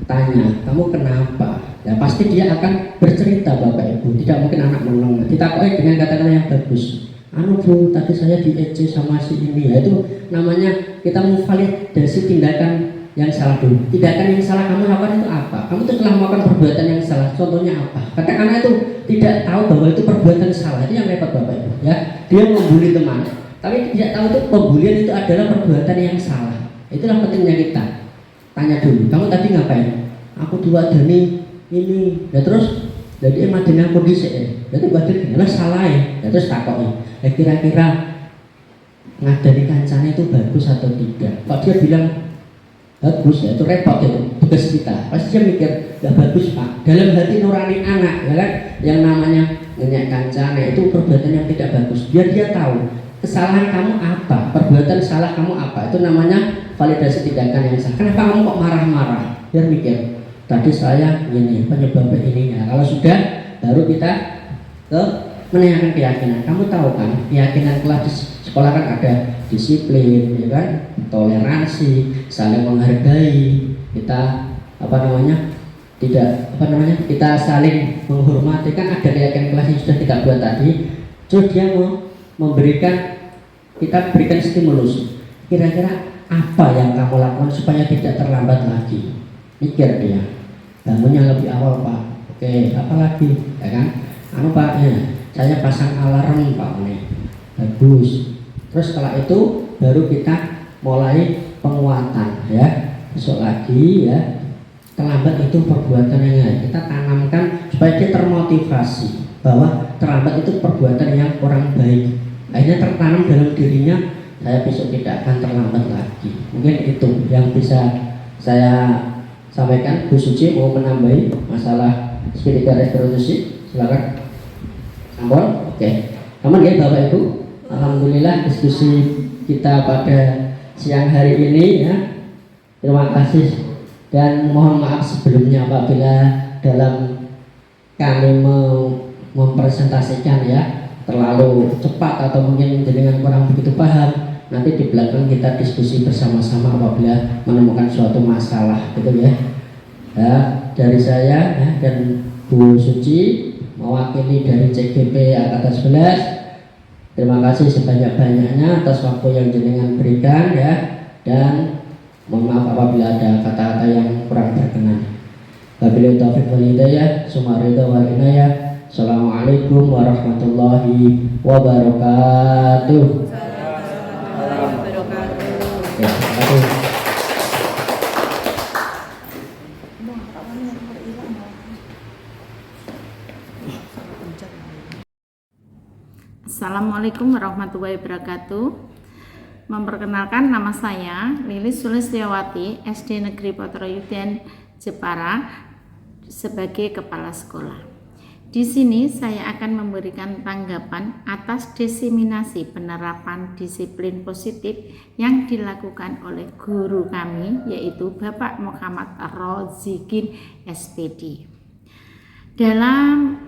tanya, kamu kenapa? Ya pasti dia akan bercerita Bapak Ibu. Tidak mungkin anak menang. Kita dengan kata-kata yang bagus. Bu, tadi saya diejek sama si ini. Ya itu namanya kita memvalidasi tindakan yang salah dulu. Tindakan yang salah kamu lakukan itu apa? Kamu itu telah melakukan perbuatan yang salah. Contohnya apa? Kadang anak itu tidak tahu bahwa itu perbuatan salah. Itu yang repot Bapak Ibu. Ya, dia membuli teman, tapi tidak tahu itu pembulian itu adalah perbuatan yang salah. Itulah pentingnya kita tanya dulu. Kamu tadi ngapain? Aku diwadani ini. Ya terus, jadi emang dengan kondisi jadi wadani adalah salah ya. Terus takoi. Ya kira-kira ngadani kancane itu bagus atau tidak? Kok dia bilang bagus, ya itu repot itu tugas kita. Pasti dia mikir nggak bagus Pak. Dalam hati nurani anak, ya kan, yang namanya ngenyek kancane itu perbuatan yang tidak bagus. Biar dia tahu kesalahan kamu apa, perbuatan salah kamu apa, itu namanya validasi tindakan yang sah. Kenapa kamu kok marah-marah? Biar mikir, tadi saya gini, penyebab ini ya. Kalau sudah, baru kita ke menanyakan keyakinan. Kamu tahu kan, keyakinan kelas di sekolah kan ada disiplin, ya kan, toleransi, saling menghargai, kita kita saling menghormati, kan ada keyakinan kelas yang sudah kita buat tadi. Terus dia mau kita berikan stimulus. Kira-kira apa yang kamu lakukan supaya tidak terlambat lagi? Mikir dia. Bangunnya lebih awal, Pak. Oke, apa lagi? Ya kan? Pak, ya, saya pasang alarm, Pak. Bagus. Terus setelah itu baru kita mulai penguatan, ya. Besok lagi, ya. Terlambat itu perbuatan yang kita tanamkan supaya dia termotivasi bahwa terlambat itu perbuatan yang kurang baik. Akhirnya tertanam dalam dirinya, saya besok tidak akan terlambat lagi. Mungkin itu yang bisa saya sampaikan. Bu Suci mau menambahi masalah spiritual revolusi, silakan. Ampun, oke. Aman ya Bapak Ibu. Alhamdulillah diskusi kita pada siang hari ini ya. Terima kasih dan mohon maaf sebelumnya apabila dalam kami mempresentasikan ya terlalu cepat atau mungkin dengan kurang begitu paham. Nanti di belakang kita diskusi bersama-sama apabila menemukan suatu masalah gitu ya. Ya, dari saya ya, dan Bu Suci mewakili dari CGP Angkatan 11. Terima kasih sebanyak-banyaknya atas waktu yang jenengan berikan ya, dan mohon maaf apabila ada kata-kata yang kurang berkenan. Wabillahi taufiq wal hidayah, sumaridha wal inayah. Assalamualaikum warahmatullahi wabarakatuh. Ya, terima kasih. Assalamualaikum warahmatullahi wabarakatuh. Memperkenalkan, nama saya Lilis Sulistiawati, SD Negeri Potroyuden, Jepara, sebagai kepala sekolah. Di sini saya akan memberikan tanggapan atas diseminasi penerapan disiplin positif yang dilakukan oleh guru kami, yaitu Bapak Muhammad Rozikin SPD. Dalam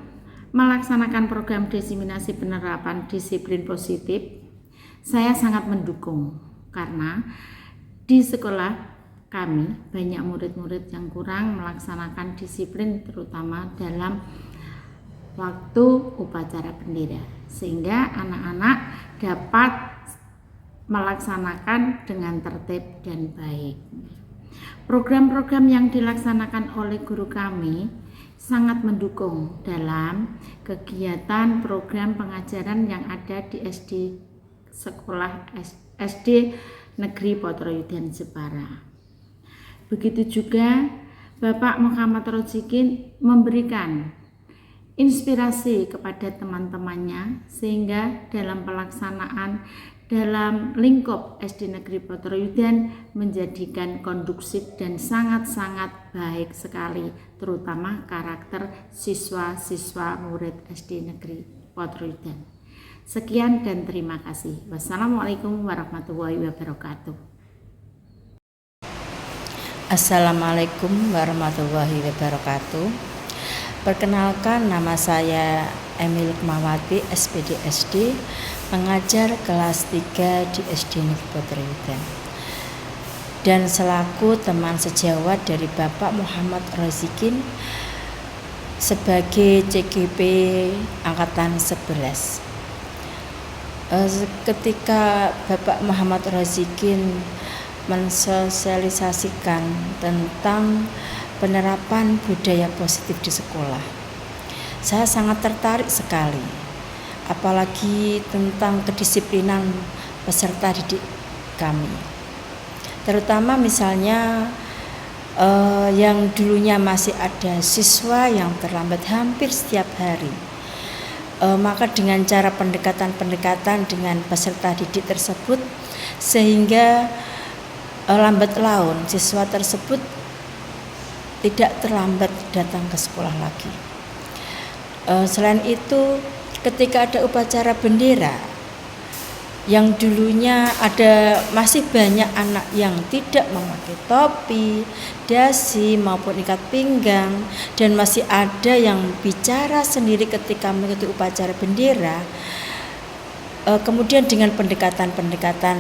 melaksanakan program diseminasi penerapan disiplin positif, saya sangat mendukung karena di sekolah kami banyak murid-murid yang kurang melaksanakan disiplin, terutama dalam waktu upacara bendera, sehingga anak-anak dapat melaksanakan dengan tertib dan baik. Program-program yang dilaksanakan oleh guru kami sangat mendukung dalam kegiatan program pengajaran yang ada di SD Negeri Potroyuden Jepara. Begitu juga Bapak Muhammad Rozikin memberikan inspirasi kepada teman-temannya, sehingga dalam pelaksanaan dalam lingkup SD Negeri Potroyuden menjadikan kondusif dan sangat-sangat baik sekali, terutama karakter siswa-siswa murid SD Negeri Potroyuden. Sekian dan terima kasih. Wassalamualaikum warahmatullahi wabarakatuh. Assalamualaikum warahmatullahi wabarakatuh. Perkenalkan, nama saya Emil Kemawati, SPD SD, pengajar kelas 3 di SD Negeri Potroyuden, dan selaku teman sejawat dari Bapak Muhammad Rozikin sebagai CGP Angkatan 11. Ketika Bapak Muhammad Rozikin mensosialisasikan tentang penerapan budaya positif di sekolah, saya sangat tertarik sekali, apalagi tentang kedisiplinan peserta didik kami, terutama misalnya yang dulunya masih ada siswa yang terlambat hampir setiap hari. Maka dengan cara pendekatan dengan peserta didik tersebut, sehingga lambat laun siswa tersebut tidak terlambat datang ke sekolah lagi. Selain itu, ketika ada upacara bendera, yang dulunya ada masih banyak anak yang tidak memakai topi, dasi maupun ikat pinggang, dan masih ada yang bicara sendiri ketika mengikuti upacara bendera. Kemudian dengan pendekatan-pendekatan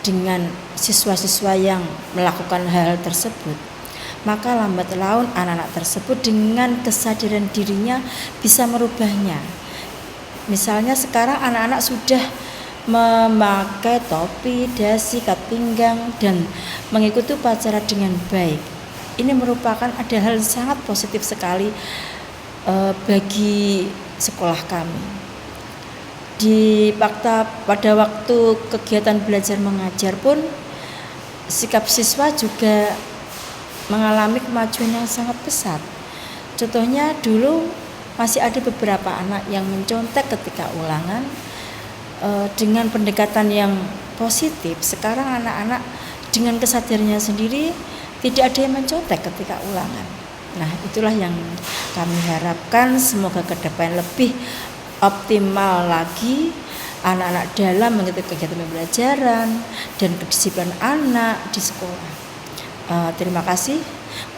dengan siswa-siswa yang melakukan hal tersebut, maka lambat laun anak-anak tersebut dengan kesadaran dirinya bisa merubahnya. Misalnya sekarang anak-anak sudah memakai topi, dasi, ikat pinggang, dan mengikuti upacara dengan baik. Ini merupakan ada hal sangat positif sekali bagi sekolah kami. Pada waktu kegiatan belajar mengajar pun sikap siswa juga mengalami kemajuan yang sangat pesat. Contohnya dulu masih ada beberapa anak yang mencontek ketika ulangan. Dengan pendekatan yang positif, sekarang anak-anak dengan kesadarannya sendiri tidak ada yang mencontek ketika ulangan. Nah, itulah yang kami harapkan, semoga ke depan lebih optimal lagi anak-anak dalam mengikuti kegiatan pembelajaran dan kedisiplinan anak di sekolah. Terima kasih,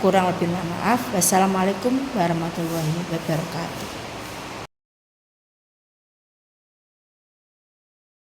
kurang lebih mohon maaf. Wassalamualaikum warahmatullahi wabarakatuh.